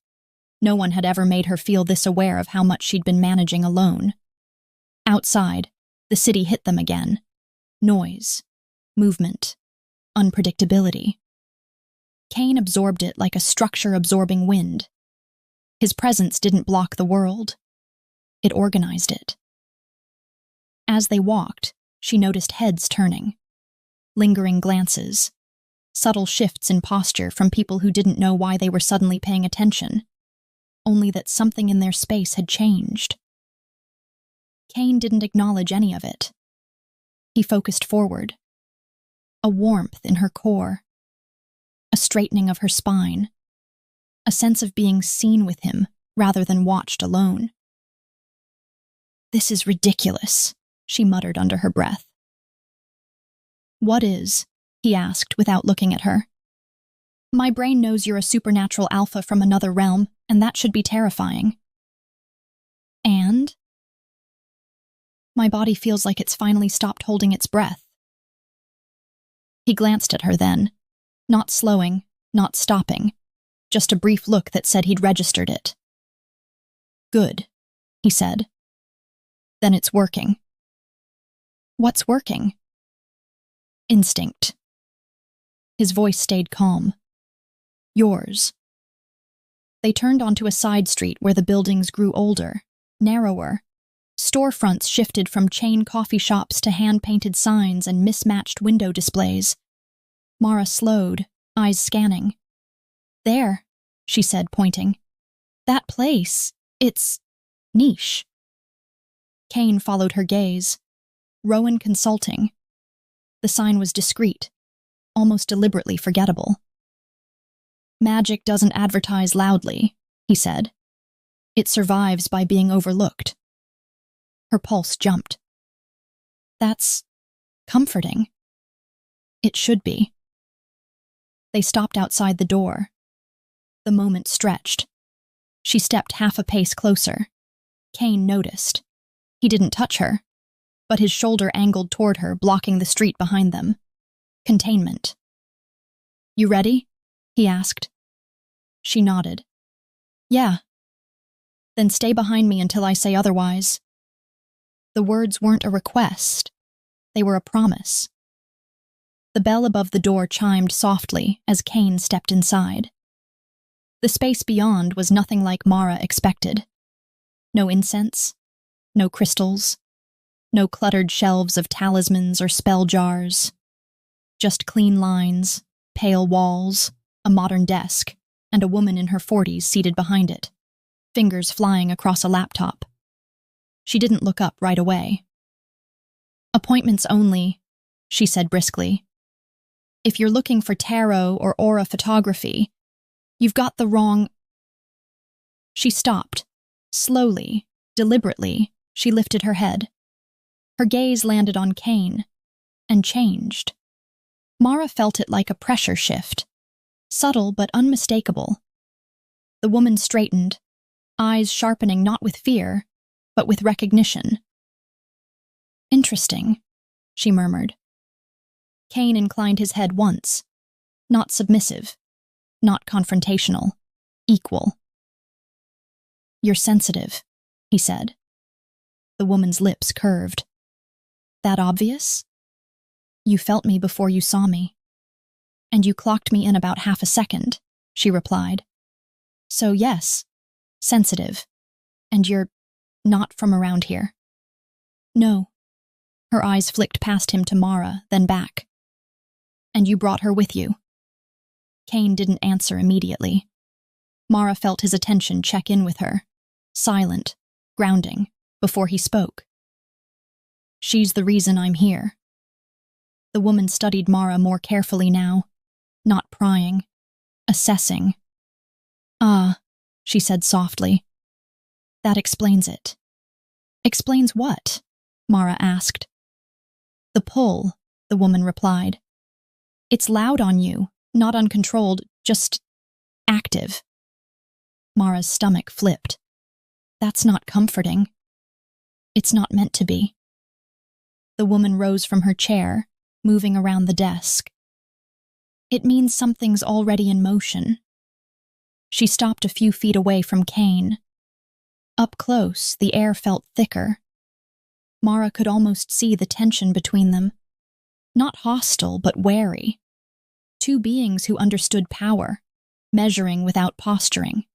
No one had ever made her feel this aware of how much she'd been managing alone. Outside, the city hit them again. Noise, movement, unpredictability. Kane absorbed it like a structure-absorbing wind. His presence didn't block the world. It organized it. As they walked, she noticed heads turning, lingering glances, subtle shifts in posture from people who didn't know why they were suddenly paying attention, only that something in their space had changed. Kane didn't acknowledge any of it. He focused forward. A warmth in her core, a straightening of her spine, a sense of being seen with him rather than watched alone. "This is ridiculous," she muttered under her breath. "What is?" he asked without looking at her. "My brain knows you're a supernatural alpha from another realm, and that should be terrifying." "And?" "My body feels like it's finally stopped holding its breath." He glanced at her then, not slowing, not stopping, just a brief look that said he'd registered it. "Good," he said. "Then it's working." "What's working?" "Instinct." His voice stayed calm. "Yours." They turned onto a side street where the buildings grew older, narrower. Storefronts shifted from chain coffee shops to hand-painted signs and mismatched window displays. Mara slowed, eyes scanning. "There," she said, pointing. "That place, it's niche." Kane followed her gaze. Rowan Consulting. The sign was discreet, almost deliberately forgettable. "Magic doesn't advertise loudly," he said. "It survives by being overlooked." Her pulse jumped. "That's comforting." "It should be." They stopped outside the door. The moment stretched. She stepped half a pace closer. Kane noticed. He didn't touch her, but his shoulder angled toward her, blocking the street behind them. Containment. "You ready?" he asked. She nodded. "Yeah." "Then stay behind me until I say otherwise." The words weren't a request. They were a promise. The bell above the door chimed softly as Kane stepped inside. The space beyond was nothing like Mara expected. No incense, no crystals, no cluttered shelves of talismans or spell jars. Just clean lines, pale walls, a modern desk, and a woman in her 40s seated behind it, fingers flying across a laptop. She didn't look up right away. "Appointments only," she said briskly. "If you're looking for tarot or aura photography, you've got the wrong—" She stopped. Slowly, deliberately, she lifted her head. Her gaze landed on Kane, and changed. Mara felt it like a pressure shift, subtle but unmistakable. The woman straightened, eyes sharpening not with fear, but with recognition. "Interesting," she murmured. Kane inclined his head once, not submissive, not confrontational, equal. "You're sensitive," he said. The woman's lips curved. "That obvious?" "You felt me before you saw me." "And you clocked me in about half a second," she replied. "So yes, sensitive. And you're not from around here." "No." Her eyes flicked past him to Mara, then back. "And you brought her with you?" Kane didn't answer immediately. Mara felt his attention check in with her, silent, grounding, before he spoke. She's the reason I'm here. The woman studied Mara more carefully now, not prying, assessing. Ah, she said softly. That explains it. Explains what? Mara asked. The pull, the woman replied. It's loud on you, not uncontrolled, just active. Mara's stomach flipped. That's not comforting. It's not meant to be. The woman rose from her chair, moving around the desk. It means something's already in motion. She stopped a few feet away from Kane. Up close, the air felt thicker. Mara could almost see the tension between them. Not hostile, but wary. Two beings who understood power, measuring without posturing.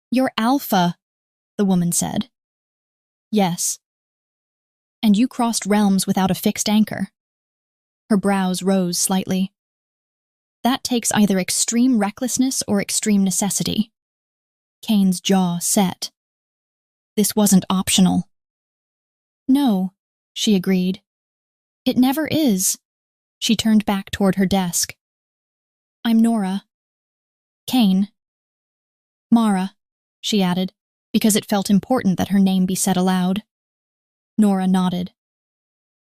You're alpha, the woman said. Yes. And you crossed realms without a fixed anchor. Her brows rose slightly. That takes either extreme recklessness or extreme necessity. Kane's jaw set. This wasn't optional. No, she agreed. It never is. She turned back toward her desk. I'm Nora. Kane. Mara, she added, because it felt important that her name be said aloud. Nora nodded.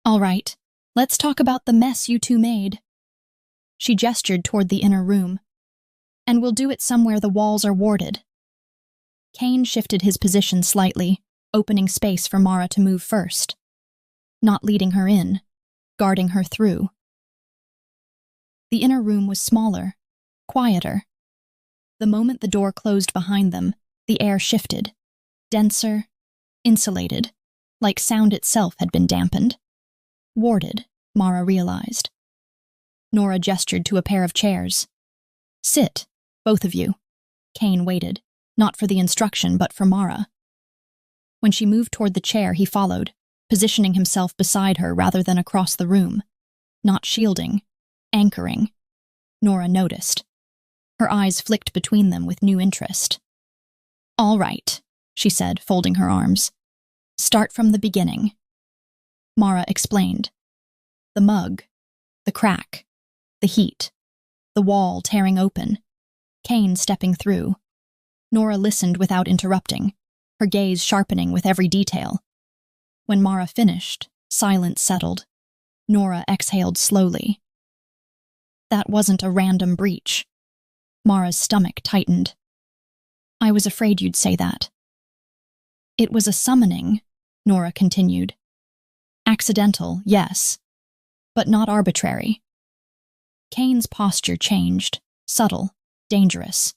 All right, let's talk about the mess you two made. She gestured toward the inner room. And we'll do it somewhere the walls are warded. Kane shifted his position slightly, opening space for Mara to move first. Not leading her in, guarding her through. The inner room was smaller, quieter. The moment the door closed behind them, the air shifted, denser, insulated, like sound itself had been dampened. Warded, Mara realized. Nora gestured to a pair of chairs. Sit, both of you. Kane waited, not for the instruction but for Mara. When she moved toward the chair, he followed, positioning himself beside her rather than across the room. Not shielding, anchoring. Nora noticed. Her eyes flicked between them with new interest. All right, she said, folding her arms. Start from the beginning. Mara explained. The mug, the crack, the heat, the wall tearing open, Kane stepping through. Nora listened without interrupting, her gaze sharpening with every detail. When Mara finished, silence settled. Nora exhaled slowly. That wasn't a random breach. Mara's stomach tightened. I was afraid you'd say that. It was a summoning, Nora continued. Accidental, yes, but not arbitrary. Kane's posture changed, subtle, dangerous.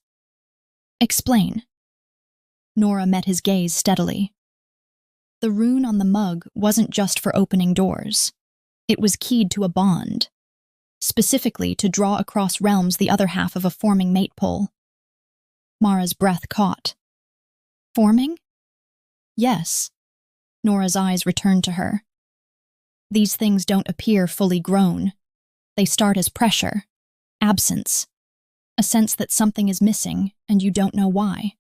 Explain. Nora met his gaze steadily. The rune on the mug wasn't just for opening doors. It was keyed to a bond, specifically to draw across realms the other half of a forming mate pole. Mara's breath caught. Forming? Yes. Nora's eyes returned to her. These things don't appear fully grown. They start as pressure, absence, a sense that something is missing and you don't know why.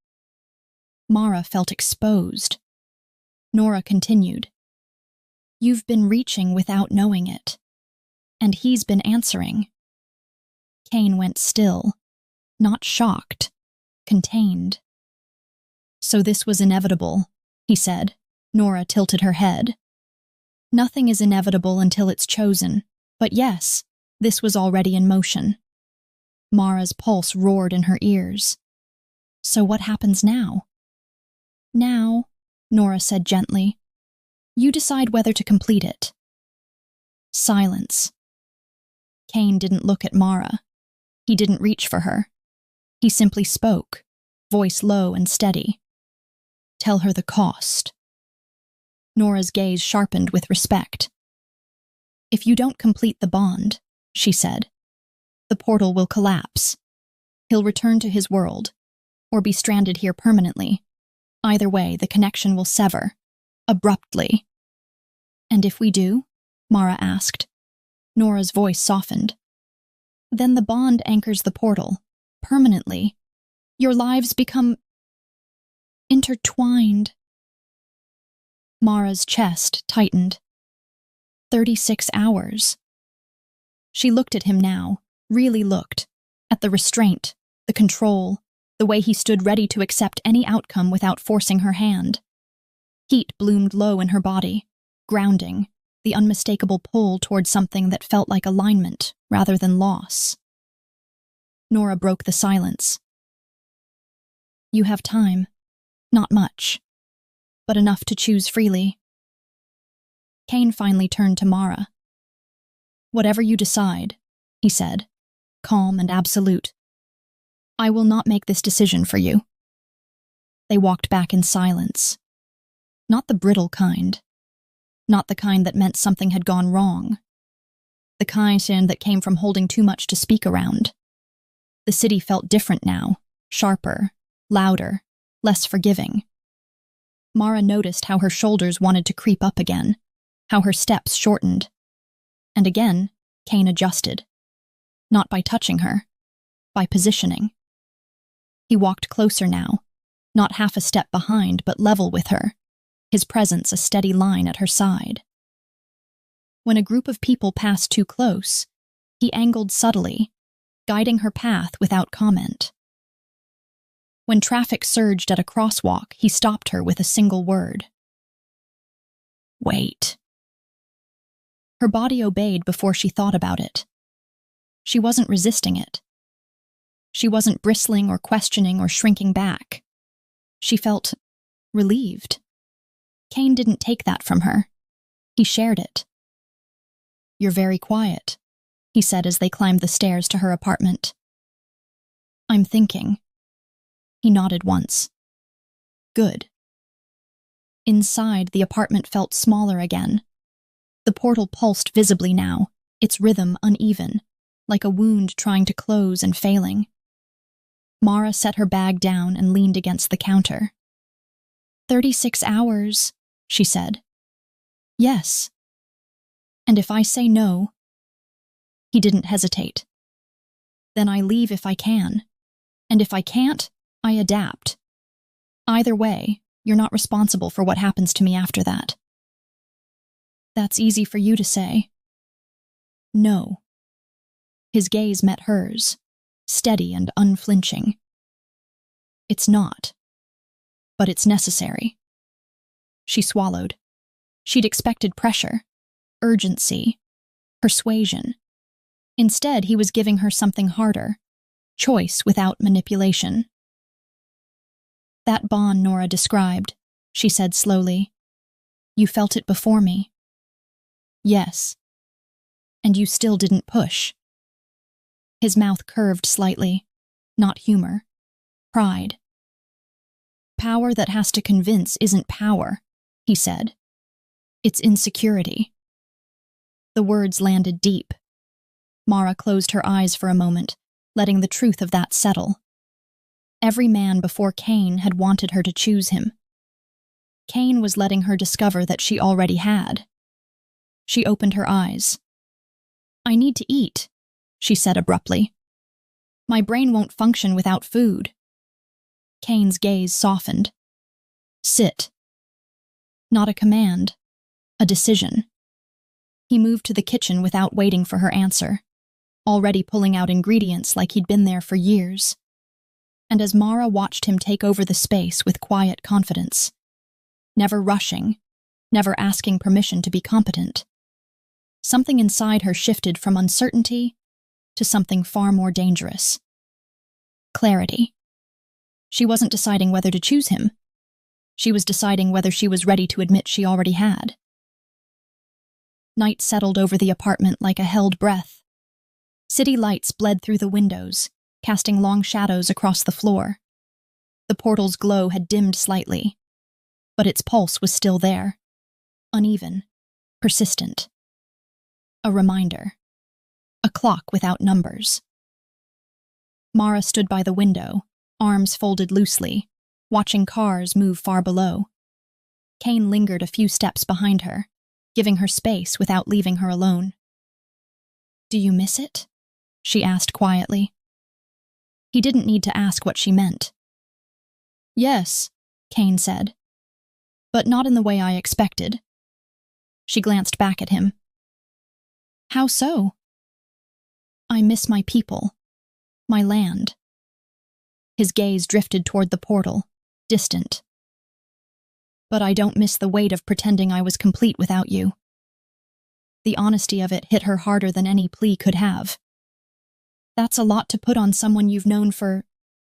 Mara felt exposed. Nora continued. You've been reaching without knowing it. And he's been answering. Kane went still, not shocked, contained. So this was inevitable, he said. Nora tilted her head. Nothing is inevitable until it's chosen, but yes, this was already in motion. Mara's pulse roared in her ears. So what happens now? Now, Nora said gently, you decide whether to complete it. Silence. Kane didn't look at Mara. He didn't reach for her. He simply spoke, voice low and steady. Tell her the cost. Nora's gaze sharpened with respect. If you don't complete the bond, she said, the portal will collapse. He'll return to his world, or be stranded here permanently. Either way, the connection will sever, abruptly. And if we do? Mara asked. Nora's voice softened. Then the bond anchors the portal, permanently. Your lives become intertwined. Mara's chest tightened. 36 hours. She looked at him now, really looked, at the restraint, the control, the way he stood ready to accept any outcome without forcing her hand. Heat bloomed low in her body, grounding, the unmistakable pull toward something that felt like alignment rather than loss. Nora broke the silence. You have time. Not much, but enough to choose freely. Kane finally turned to Mara. Whatever you decide, he said, calm and absolute. I will not make this decision for you. They walked back in silence. Not the brittle kind. Not the kind that meant something had gone wrong. The kind that came from holding too much to speak around. The city felt different now, sharper, louder, less forgiving. Mara noticed how her shoulders wanted to creep up again, how her steps shortened. And again, Kane adjusted. Not by touching her, by positioning. He walked closer now, not half a step behind, but level with her, his presence a steady line at her side. When a group of people passed too close, he angled subtly, guiding her path without comment. When traffic surged at a crosswalk, he stopped her with a single word. Wait. Her body obeyed before she thought about it. She wasn't resisting it. She wasn't bristling or questioning or shrinking back. She felt relieved. Kane didn't take that from her. He shared it. You're very quiet, he said as they climbed the stairs to her apartment. I'm thinking. He nodded once. Good. Inside, the apartment felt smaller again. The portal pulsed visibly now, its rhythm uneven, like a wound trying to close and failing. Mara set her bag down and leaned against the counter. 36 hours, she said. Yes. And if I say no? He didn't hesitate. Then I leave if I can. And if I can't, I adapt. Either way, you're not responsible for what happens to me after that. That's easy for you to say. No. His gaze met hers, steady and unflinching. It's not. But it's necessary. She swallowed. She'd expected pressure, urgency, persuasion. Instead, he was giving her something harder, choice without manipulation. That bond Nora described, she said slowly. You felt it before me. Yes. And you still didn't push. His mouth curved slightly, not humor, pride. Power that has to convince isn't power, he said. It's insecurity. The words landed deep. Mara closed her eyes for a moment, letting the truth of that settle. Every man before Kane had wanted her to choose him. Kane was letting her discover that she already had. She opened her eyes. I need to eat, she said abruptly. My brain won't function without food. Kane's gaze softened. Sit. Not a command, a decision. He moved to the kitchen without waiting for her answer, already pulling out ingredients like he'd been there for years. And as Mara watched him take over the space with quiet confidence, never rushing, never asking permission to be competent, something inside her shifted from uncertainty to something far more dangerous. Clarity. She wasn't deciding whether to choose him. She was deciding whether she was ready to admit she already had. Night settled over the apartment like a held breath. City lights bled through the windows, casting long shadows across the floor. The portal's glow had dimmed slightly, but its pulse was still there, uneven, persistent. A reminder. A clock without numbers. Mara stood by the window, arms folded loosely, watching cars move far below. Kane lingered a few steps behind her, giving her space without leaving her alone. Do you miss it? She asked quietly. He didn't need to ask what she meant. Yes, Kane said. but not in the way I expected. She glanced back at him. How so? I miss my people, my land. His gaze drifted toward the portal, distant. But I don't miss the weight of pretending I was complete without you. The honesty of it hit her harder than any plea could have. That's a lot to put on someone you've known for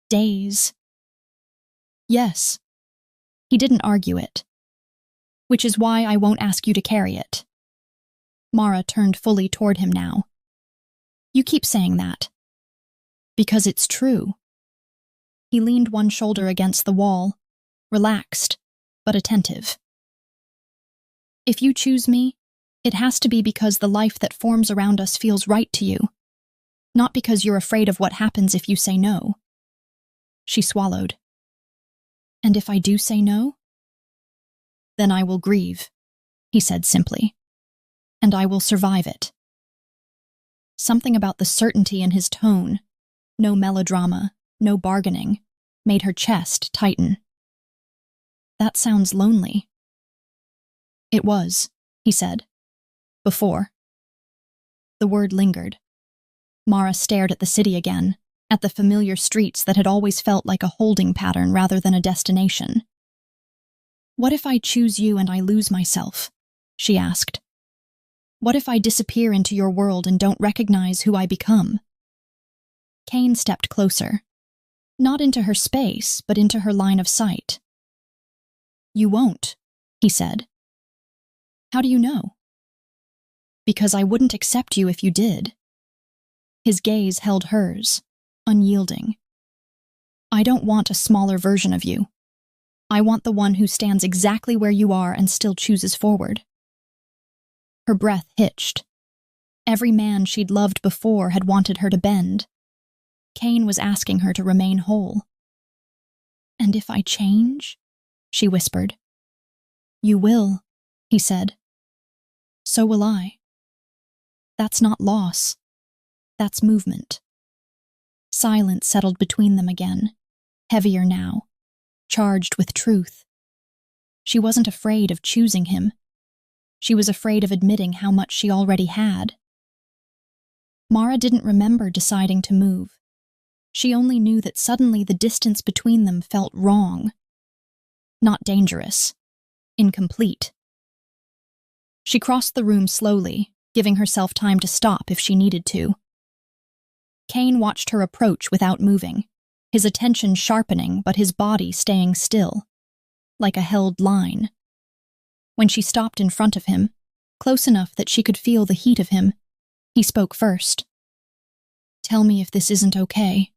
days. Yes. He didn't argue it. Which is why I won't ask you to carry it. Mara turned fully toward him now. You keep saying that. Because it's true. He leaned one shoulder against the wall, relaxed, but attentive. If you choose me, it has to be because the life that forms around us feels right to you, not because you're afraid of what happens if you say no. She swallowed. And if I do say no? Then I will grieve, he said simply, and I will survive it. Something about the certainty in his tone, no melodrama, no bargaining, made her chest tighten. That sounds lonely. It was, he said. Before. The word lingered. Mara stared at the city again, at the familiar streets that had always felt like a holding pattern rather than a destination. What if I choose you and I lose myself? She asked. What if I disappear into your world and don't recognize who I become? Kane stepped closer. Not into her space, but into her line of sight. You won't, he said. How do you know? Because I wouldn't accept you if you did. His gaze held hers, unyielding. I don't want a smaller version of you. I want the one who stands exactly where you are and still chooses forward. Her breath hitched. Every man she'd loved before had wanted her to bend. Kane was asking her to remain whole. And if I change? She whispered. You will, he said. So will I. That's not loss. That's movement. Silence settled between them again, heavier now, charged with truth. She wasn't afraid of choosing him. She was afraid of admitting how much she already had. Mara didn't remember deciding to move. She only knew that suddenly the distance between them felt wrong. Not dangerous. Incomplete. She crossed the room slowly, giving herself time to stop if she needed to. Kane watched her approach without moving, his attention sharpening but his body staying still, like a held line. When she stopped in front of him, close enough that she could feel the heat of him, he spoke first. Tell me if this isn't okay.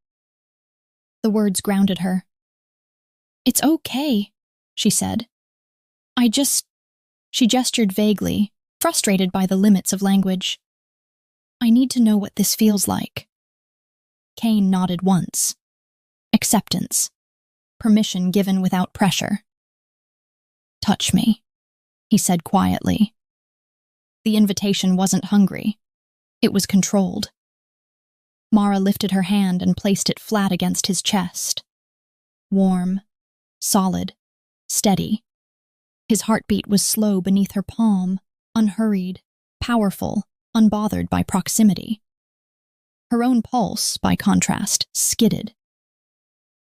The words grounded her. It's okay, she said. She gestured vaguely, frustrated by the limits of language. I need to know what this feels like. Kane nodded once. Acceptance. Permission given without pressure. Touch me, he said quietly. The invitation wasn't hungry. It was controlled. Mara lifted her hand and placed it flat against his chest. Warm, solid, steady. His heartbeat was slow beneath her palm, unhurried, powerful, unbothered by proximity. Her own pulse, by contrast, skidded.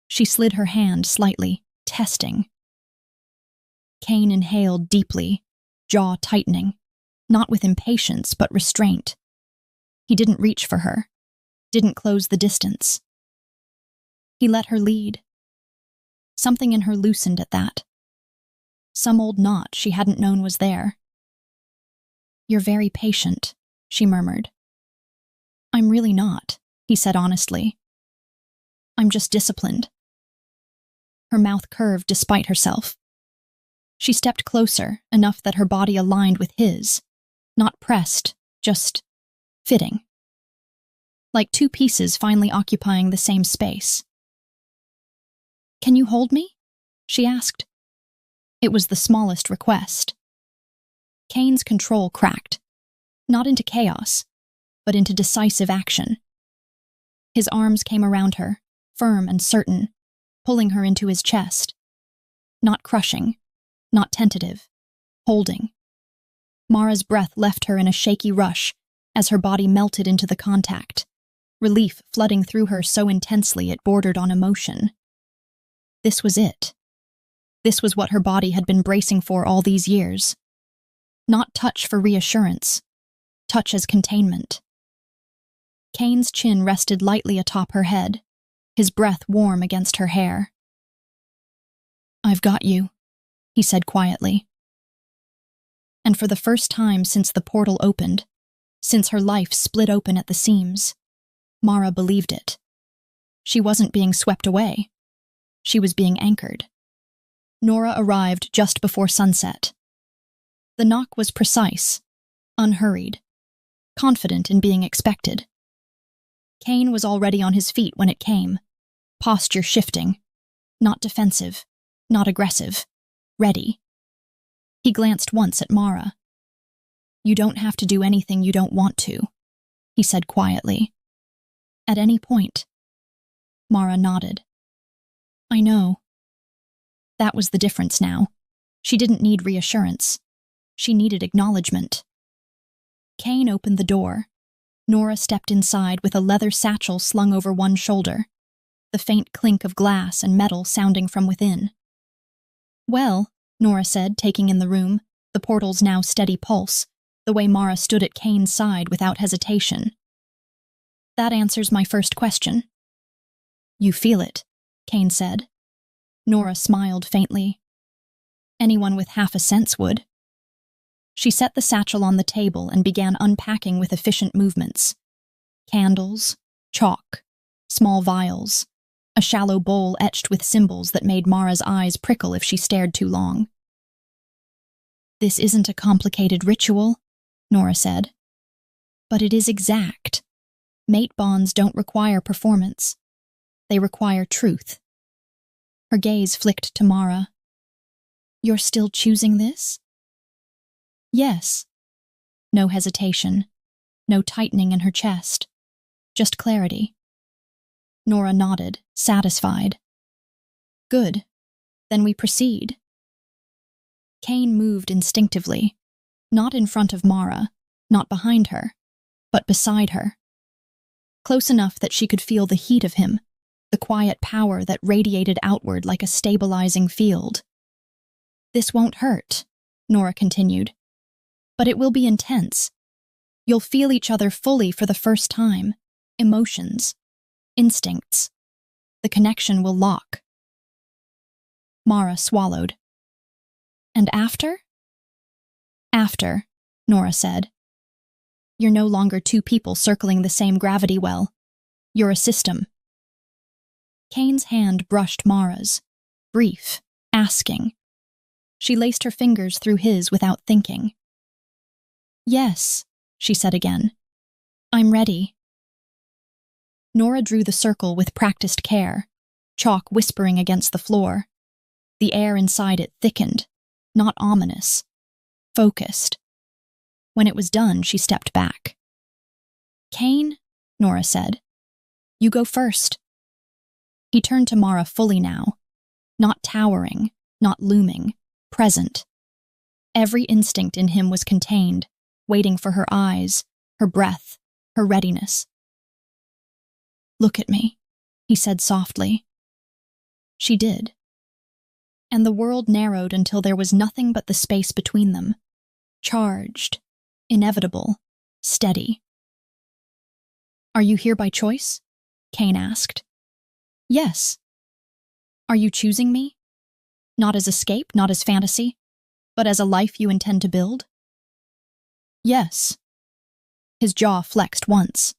She slid her hand slightly, testing. Kane inhaled deeply, jaw tightening, not with impatience but restraint. He didn't reach for her, didn't close the distance. He let her lead. Something in her loosened at that. Some old knot she hadn't known was there. You're very patient, she murmured. I'm really not, he said honestly. I'm just disciplined. Her mouth curved despite herself. She stepped closer, enough that her body aligned with his, not pressed, just fitting. Like two pieces finally occupying the same space. Can you hold me? She asked. It was the smallest request. Kane's control cracked, not into chaos, but into decisive action. His arms came around her, firm and certain, pulling her into his chest. Not crushing, not tentative, holding. Mara's breath left her in a shaky rush as her body melted into the contact, relief flooding through her so intensely it bordered on emotion. This was it. This was what her body had been bracing for all these years. Not touch for reassurance, touch as containment. Kane's chin rested lightly atop her head, his breath warm against her hair. "I've got you," he said quietly. And for the first time since the portal opened, since her life split open at the seams, Mara believed it. She wasn't being swept away. She was being anchored. Nora arrived just before sunset. The knock was precise, unhurried, confident in being expected. Kane was already on his feet when it came, posture shifting, not defensive, not aggressive, ready. He glanced once at Mara. "You don't have to do anything you don't want to," he said quietly. "At any point." Mara nodded. "I know." That was the difference now. She didn't need reassurance. She needed acknowledgement. Kane opened the door. Nora stepped inside with a leather satchel slung over one shoulder, the faint clink of glass and metal sounding from within. "Well," Nora said, taking in the room, the portal's now steady pulse, the way Mara stood at Kane's side without hesitation. "That answers my first question." "You feel it," Kane said. Nora smiled faintly. Anyone with half a sense would. She set the satchel on the table and began unpacking with efficient movements. Candles, chalk, small vials, a shallow bowl etched with symbols that made Mara's eyes prickle if she stared too long. "This isn't a complicated ritual," Nora said. "But it is exact. Mate bonds don't require performance. They require truth." Her gaze flicked to Mara. "You're still choosing this?" "Yes." No hesitation, no tightening in her chest, just clarity. Nora nodded, satisfied. "Good. Then we proceed." Kane moved instinctively, not in front of Mara, not behind her, but beside her. Close enough that she could feel the heat of him, the quiet power that radiated outward like a stabilizing field. "This won't hurt," Nora continued. "But it will be intense. You'll feel each other fully for the first time. Emotions, instincts. The connection will lock." Mara swallowed. "And after?" "After," Nora said. "You're no longer two people circling the same gravity well. You're a system." Kane's hand brushed Mara's, brief, asking. She laced her fingers through his without thinking. "Yes," she said again. "I'm ready." Nora drew the circle with practiced care, chalk whispering against the floor. The air inside it thickened, not ominous, focused. When it was done, she stepped back. "Kane," Nora said, "you go first." He turned to Mara fully now, not towering, not looming, present. Every instinct in him was contained, waiting for her eyes, her breath, her readiness. "Look at me," he said softly. She did. And the world narrowed until there was nothing but the space between them, charged, inevitable, steady. "Are you here by choice?" Kane asked. "Yes." "Are you choosing me? Not as escape, not as fantasy, but as a life you intend to build?" "Yes." His jaw flexed once,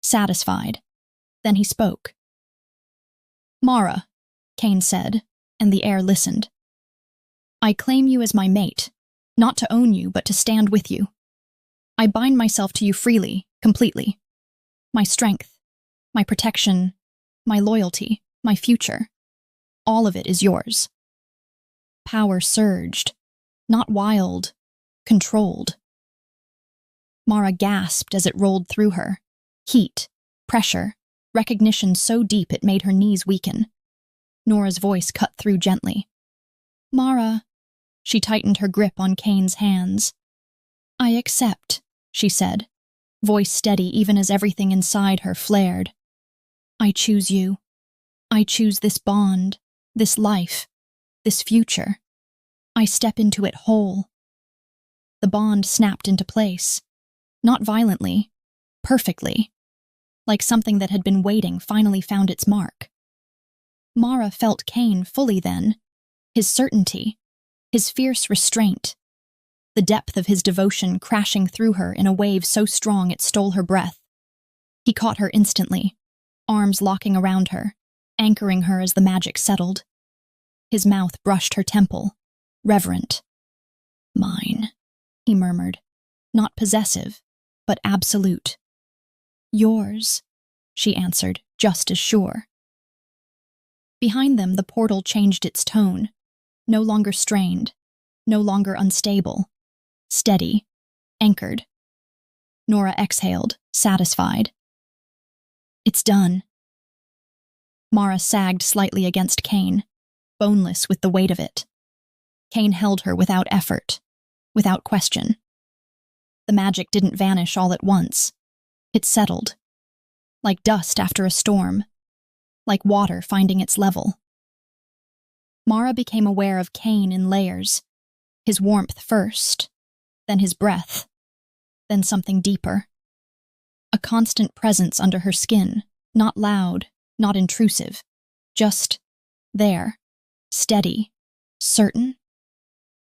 satisfied. Then he spoke. "Mara," Kane said, and the air listened. "I claim you as my mate, not to own you, but to stand with you. I bind myself to you freely, completely. My strength, my protection, my loyalty, my future, all of it is yours." Power surged, not wild, controlled. Mara gasped as it rolled through her. Heat, pressure, recognition so deep it made her knees weaken. Nora's voice cut through gently. "Mara, She tightened her grip on Kane's hands. "I accept," she said, voice steady even as everything inside her flared. "I choose you. I choose this bond, this life, this future. I step into it whole." The bond snapped into place. Not violently, perfectly. Like something that had been waiting finally found its mark. Mara felt Kane fully then, his certainty, his fierce restraint, the depth of his devotion crashing through her in a wave so strong it stole her breath. He caught her instantly, arms locking around her, anchoring her as the magic settled. His mouth brushed her temple, reverent. "Mine," he murmured, not possessive, but absolute. "Yours," she answered, just as sure. Behind them, the portal changed its tone, no longer strained, no longer unstable, steady, anchored. Nora exhaled, satisfied. "It's done." Mara sagged slightly against Kane, boneless with the weight of it. Kane held her without effort, without question. The magic didn't vanish all at once. It settled, like dust after a storm, like water finding its level. Mara became aware of Kane in layers, his warmth first, then his breath, then something deeper. A constant presence under her skin, not loud, not intrusive, just there, steady, certain.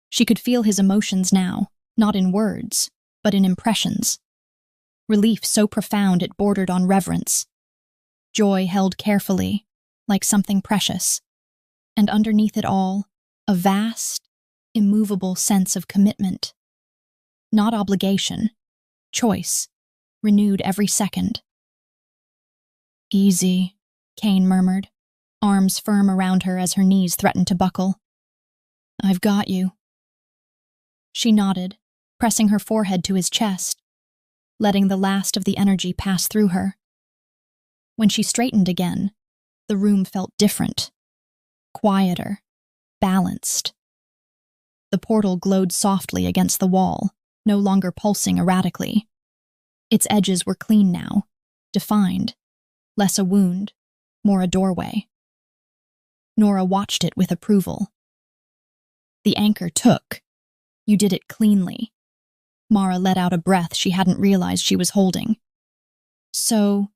She could feel his emotions now, not in words, but in impressions. Relief so profound it bordered on reverence. Joy held carefully, like something precious. And underneath it all, a vast, immovable sense of commitment. Not obligation, choice, renewed every second. "Easy," Kane murmured, arms firm around her as her knees threatened to buckle. "I've got you." She nodded, pressing her forehead to his chest, letting the last of the energy pass through her. When she straightened again, the room felt different, quieter, balanced. The portal glowed softly against the wall, no longer pulsing erratically. Its edges were clean now, defined, less a wound, more a doorway. Nora watched it with approval. "The anchor took. You did it cleanly." Mara let out a breath she hadn't realized she was holding. "So,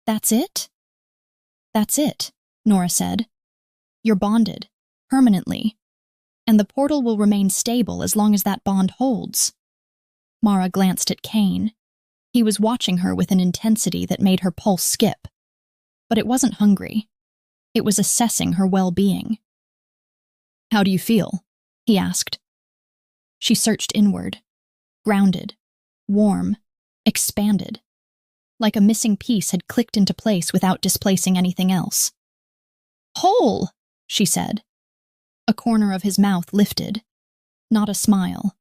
that's it?" "That's it," Nora said. "You're bonded, permanently, and the portal will remain stable as long as that bond holds." Mara glanced at Kane. He was watching her with an intensity that made her pulse skip. But it wasn't hungry. It was assessing her well-being. "How do you feel?" he asked. She searched inward, grounded, warm, expanded, like a missing piece had clicked into place without displacing anything else. "Whole," she said. A corner of his mouth lifted. Not a smile.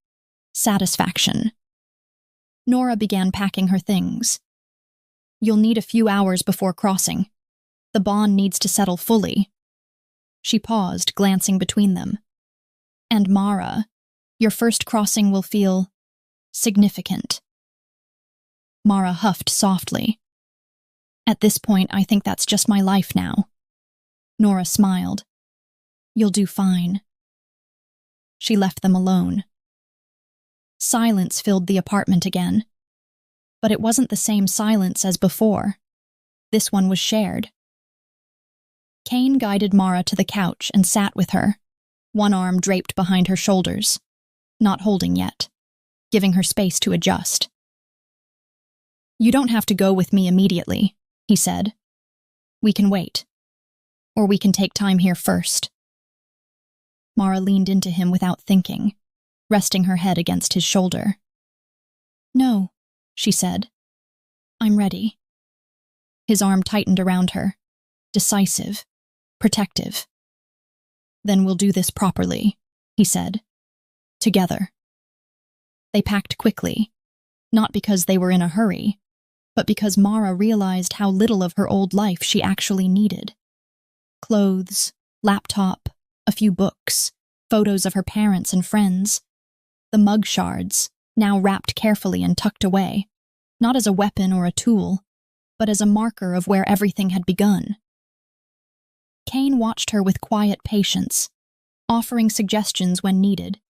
Satisfaction. Nora began packing her things. "You'll need a few hours before crossing. The bond needs to settle fully." She paused, glancing between them. "And Mara, your first crossing will feel significant." Mara huffed softly. "At this point, I think that's just my life now." Nora smiled. "You'll do fine." She left them alone. Silence filled the apartment again. But it wasn't the same silence as before. This one was shared. Kane guided Mara to the couch and sat with her, one arm draped behind her shoulders, not holding yet, giving her space to adjust. "You don't have to go with me immediately," he said. "We can wait. Or we can take time here first." Mara leaned into him without thinking, resting her head against his shoulder. "No," she said. "I'm ready." His arm tightened around her, decisive, protective. "Then we'll do this properly," he said. "Together." They packed quickly, not because they were in a hurry, but because Mara realized how little of her old life she actually needed. Clothes, laptop, a few books, photos of her parents and friends, the mug shards, now wrapped carefully and tucked away, not as a weapon or a tool, but as a marker of where everything had begun. Kane watched her with quiet patience, offering suggestions when needed,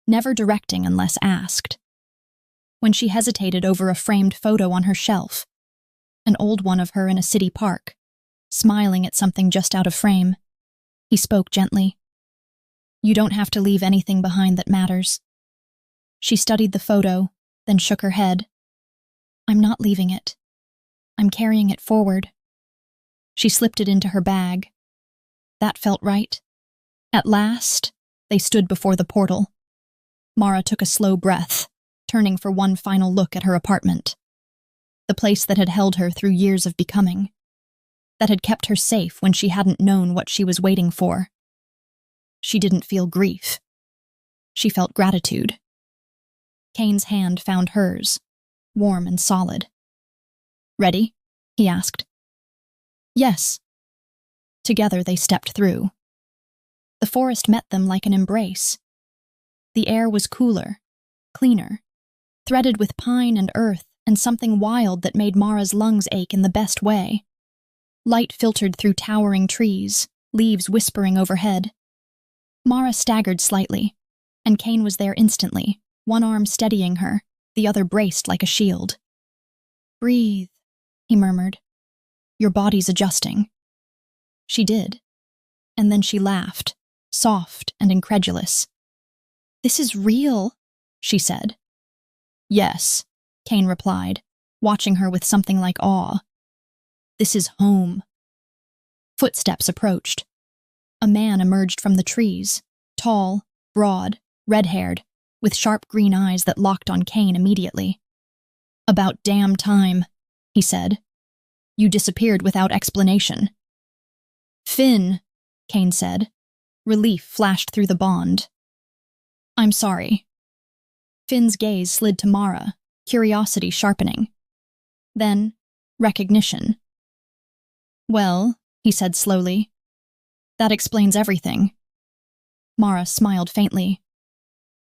never directing unless asked. When she hesitated over a framed photo on her shelf, an old one of her in a city park, smiling at something just out of frame, he spoke gently. "You don't have to leave anything behind that matters." She studied the photo, then shook her head. "I'm not leaving it. I'm carrying it forward." She slipped it into her bag. That felt right. At last, they stood before the portal. Mara took a slow breath, turning for one final look at her apartment. The place that had held her through years of becoming, that had kept her safe when she hadn't known what she was waiting for. She didn't feel grief. She felt gratitude. Kane's hand found hers, warm and solid. "Ready?" he asked. "Yes." Together they stepped through. The forest met them like an embrace. The air was cooler, cleaner, threaded with pine and earth and something wild that made Mara's lungs ache in the best way. Light filtered through towering trees, leaves whispering overhead. Mara staggered slightly, and Kane was there instantly, one arm steadying her, the other braced like a shield. "Breathe," he murmured. "Your body's adjusting." She did, and then she laughed, soft and incredulous. "This is real," she said. "Yes," Kane replied, watching her with something like awe. "This is home." Footsteps approached. A man emerged from the trees, tall, broad, red-haired, with sharp green eyes that locked on Kane immediately. "About damn time," he said. "You disappeared without explanation." "Finn," Kane said. Relief flashed through the bond. "I'm sorry." Finn's gaze slid to Mara, curiosity sharpening. Then, recognition. "Well," he said slowly, "that explains everything." Mara smiled faintly.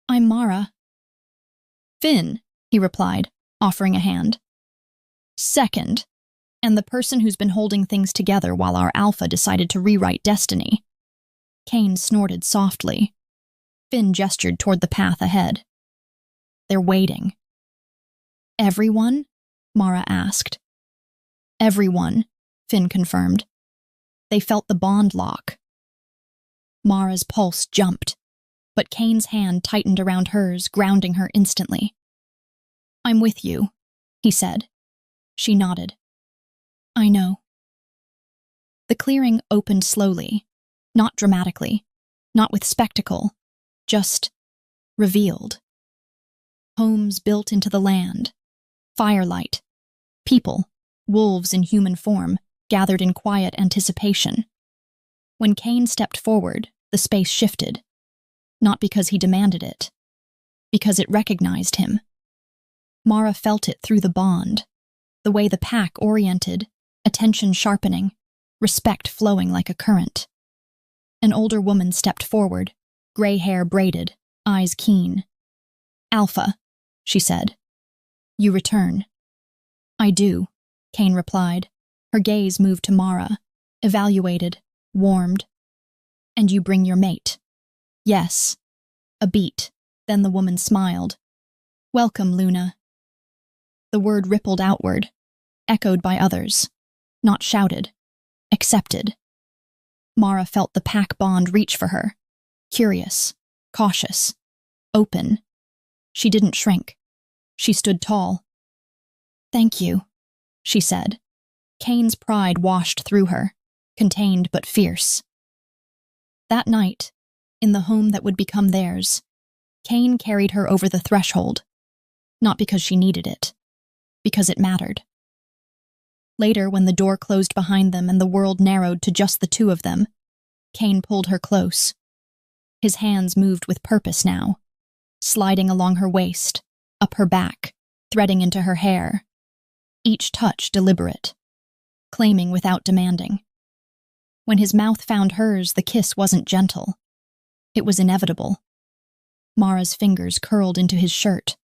"I'm Mara." "Finn," he replied, offering a hand. "Second, and the person who's been holding things together while our alpha decided to rewrite destiny." Kane snorted softly. Finn gestured toward the path ahead. "They're waiting." "Everyone?" Mara asked. "Everyone," Finn confirmed. They felt the bond lock. Mara's pulse jumped, but Kane's hand tightened around hers, grounding her instantly. "I'm with you," he said. She nodded. "I know." The clearing opened slowly, not dramatically, not with spectacle, just revealed. Homes built into the land, firelight, people, wolves in human form, gathered in quiet anticipation. When Kane stepped forward, the space shifted, not because he demanded it, because it recognized him. Mara felt it through the bond, the way the pack oriented, attention sharpening, respect flowing like a current. An older woman stepped forward, gray hair braided, eyes keen. "Alpha," she said. "You return." "I do," Kane replied. Her gaze moved to Mara, evaluated, warmed. "And you bring your mate." "Yes." A beat, then the woman smiled. "Welcome, Luna." The word rippled outward, echoed by others, not shouted, accepted. Mara felt the pack bond reach for her, curious, cautious, open. She didn't shrink. She stood tall. "Thank you," she said. Kane's pride washed through her, contained but fierce. That night, in the home that would become theirs, Kane carried her over the threshold, not because she needed it, because it mattered. Later, when the door closed behind them and the world narrowed to just the two of them, Kane pulled her close. His hands moved with purpose now, sliding along her waist, up her back, threading into her hair. Each touch deliberate, claiming without demanding. When his mouth found hers, the kiss wasn't gentle. It was inevitable. Mara's fingers curled into his shirt,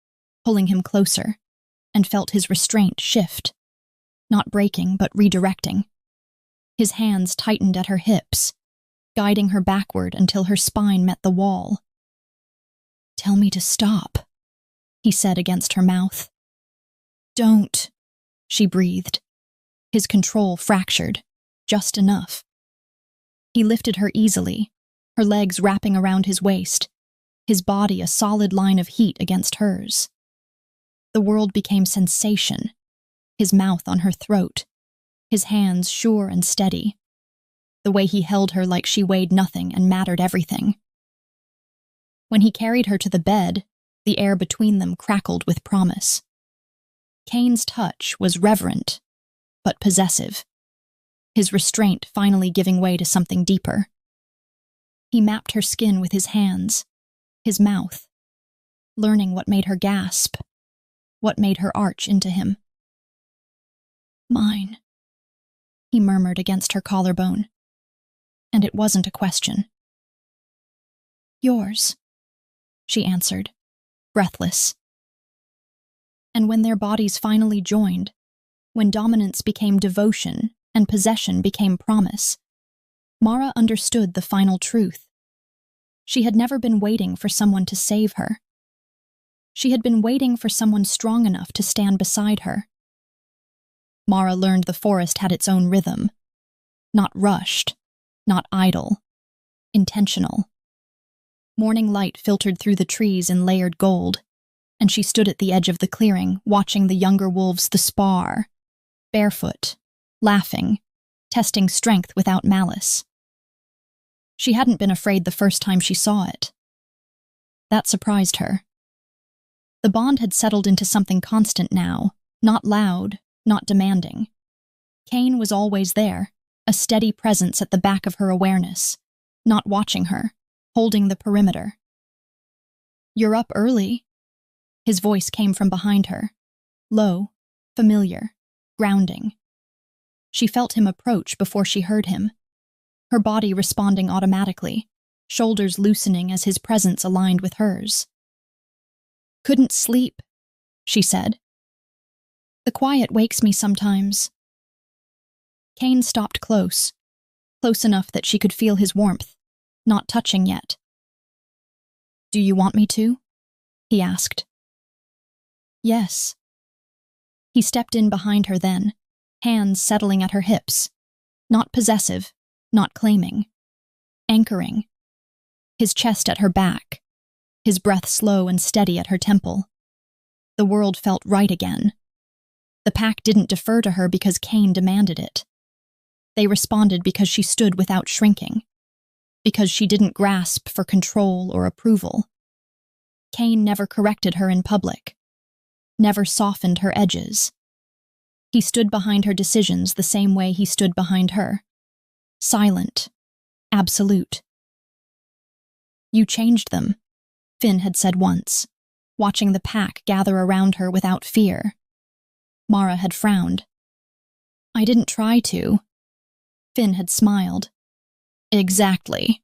pulling him closer, and felt his restraint shift, not breaking but redirecting. His hands tightened at her hips, guiding her backward until her spine met the wall. "Tell me to stop," he said against her mouth. "Don't," she breathed. His control fractured, just enough. He lifted her easily, her legs wrapping around his waist, his body a solid line of heat against hers. The world became sensation, his mouth on her throat, his hands sure and steady, the way he held her like she weighed nothing and mattered everything. When he carried her to the bed, the air between them crackled with promise. Kane's touch was reverent, but possessive, his restraint finally giving way to something deeper. He mapped her skin with his hands, his mouth, learning what made her gasp, what made her arch into him. "Mine," he murmured against her collarbone, and it wasn't a question. "Yours," she answered, breathless. And when their bodies finally joined, when dominance became devotion and possession became promise, Mara understood the final truth. She had never been waiting for someone to save her. She had been waiting for someone strong enough to stand beside her. Mara learned the forest had its own rhythm, not rushed, not idle, intentional. Morning light filtered through the trees in layered gold, and she stood at the edge of the clearing, watching the younger wolves spar, barefoot, laughing, testing strength without malice. She hadn't been afraid the first time she saw it. That surprised her. The bond had settled into something constant now, not loud, not demanding. Kane was always there, a steady presence at the back of her awareness, not watching her, holding the perimeter. "You're up early." His voice came from behind her, low, familiar, grounding. She felt him approach before she heard him, her body responding automatically, shoulders loosening as his presence aligned with hers. "Couldn't sleep," she said. "The quiet wakes me sometimes." Kane stopped close enough that she could feel his warmth, not touching yet. "Do you want me to?" he asked. "Yes." He stepped in behind her then, hands settling at her hips, not possessive, not claiming, anchoring, his chest at her back, his breath slow and steady at her temple. The world felt right again. The pack didn't defer to her because Kane demanded it. They responded because she stood without shrinking, because she didn't grasp for control or approval. Kane never corrected her in public, never softened her edges. He stood behind her decisions the same way he stood behind her. Silent, absolute. "You changed them," Finn had said once, watching the pack gather around her without fear. Mara had frowned. "I didn't try to." Finn had smiled. "Exactly."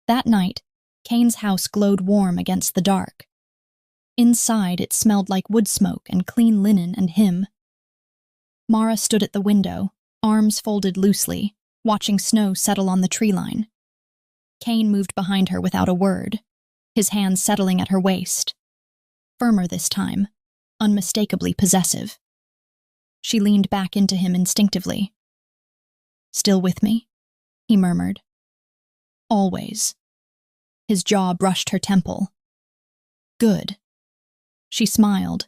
That night, Kane's house glowed warm against the dark. Inside, it smelled like wood smoke and clean linen and him. Mara stood at the window, arms folded loosely, watching snow settle on the tree line. Kane moved behind her without a word, his hands settling at her waist. Firmer this time, unmistakably possessive. She leaned back into him instinctively. "Still with me?" he murmured. "Always." His jaw brushed her temple. "Good." She smiled,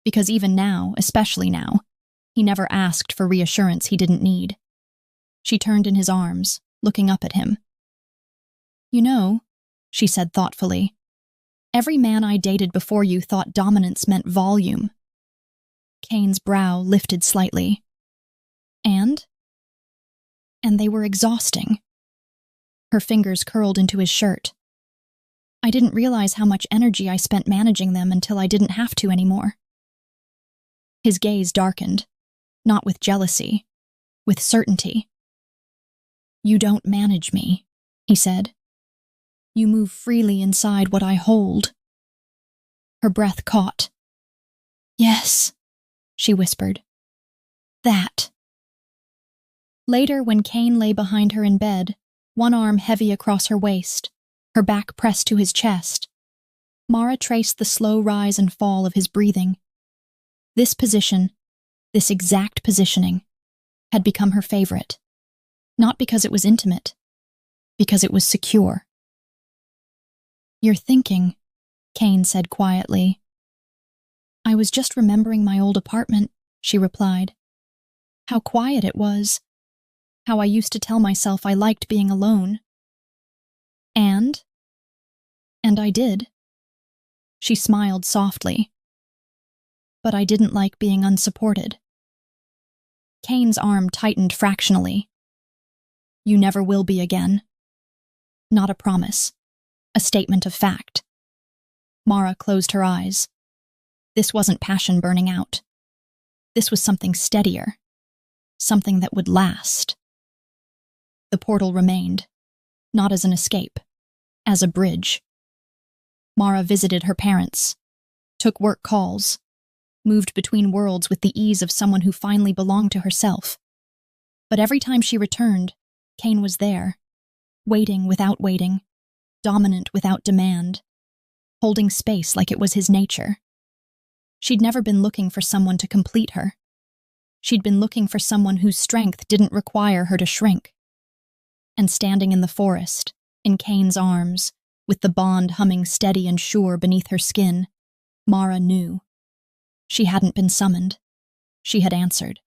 because even now, especially now, he never asked for reassurance he didn't need. She turned in his arms, looking up at him. "You know," she said thoughtfully, "every man I dated before you thought dominance meant volume." Kane's brow lifted slightly. "And?" "And they were exhausting." Her fingers curled into his shirt. "I didn't realize how much energy I spent managing them until I didn't have to anymore." His gaze darkened, not with jealousy, with certainty. "You don't manage me," he said. You move freely inside what I hold. Her breath caught. Yes, she whispered. That. Later, when Kane lay behind her in bed, one arm heavy across her waist, her back pressed to his chest, Mara traced the slow rise and fall of his breathing. This position, this exact positioning, had become her favorite. Not because it was intimate, because it was secure. You're thinking, Kane said quietly. I was just remembering my old apartment, she replied. How quiet it was. How I used to tell myself I liked being alone. And I did. She smiled softly. But I didn't like being unsupported. Kane's arm tightened fractionally. You never will be again. Not a promise. A statement of fact. Mara closed her eyes. This wasn't passion burning out. This was something steadier. Something that would last. The portal remained, not as an escape, as a bridge. Mara visited her parents, took work calls, moved between worlds with the ease of someone who finally belonged to herself. But every time she returned, Kane was there, waiting without waiting, dominant without demand, holding space like it was his nature. She'd never been looking for someone to complete her. She'd been looking for someone whose strength didn't require her to shrink. And standing in the forest, in Kane's arms, with the bond humming steady and sure beneath her skin, Mara knew. She hadn't been summoned. She had answered.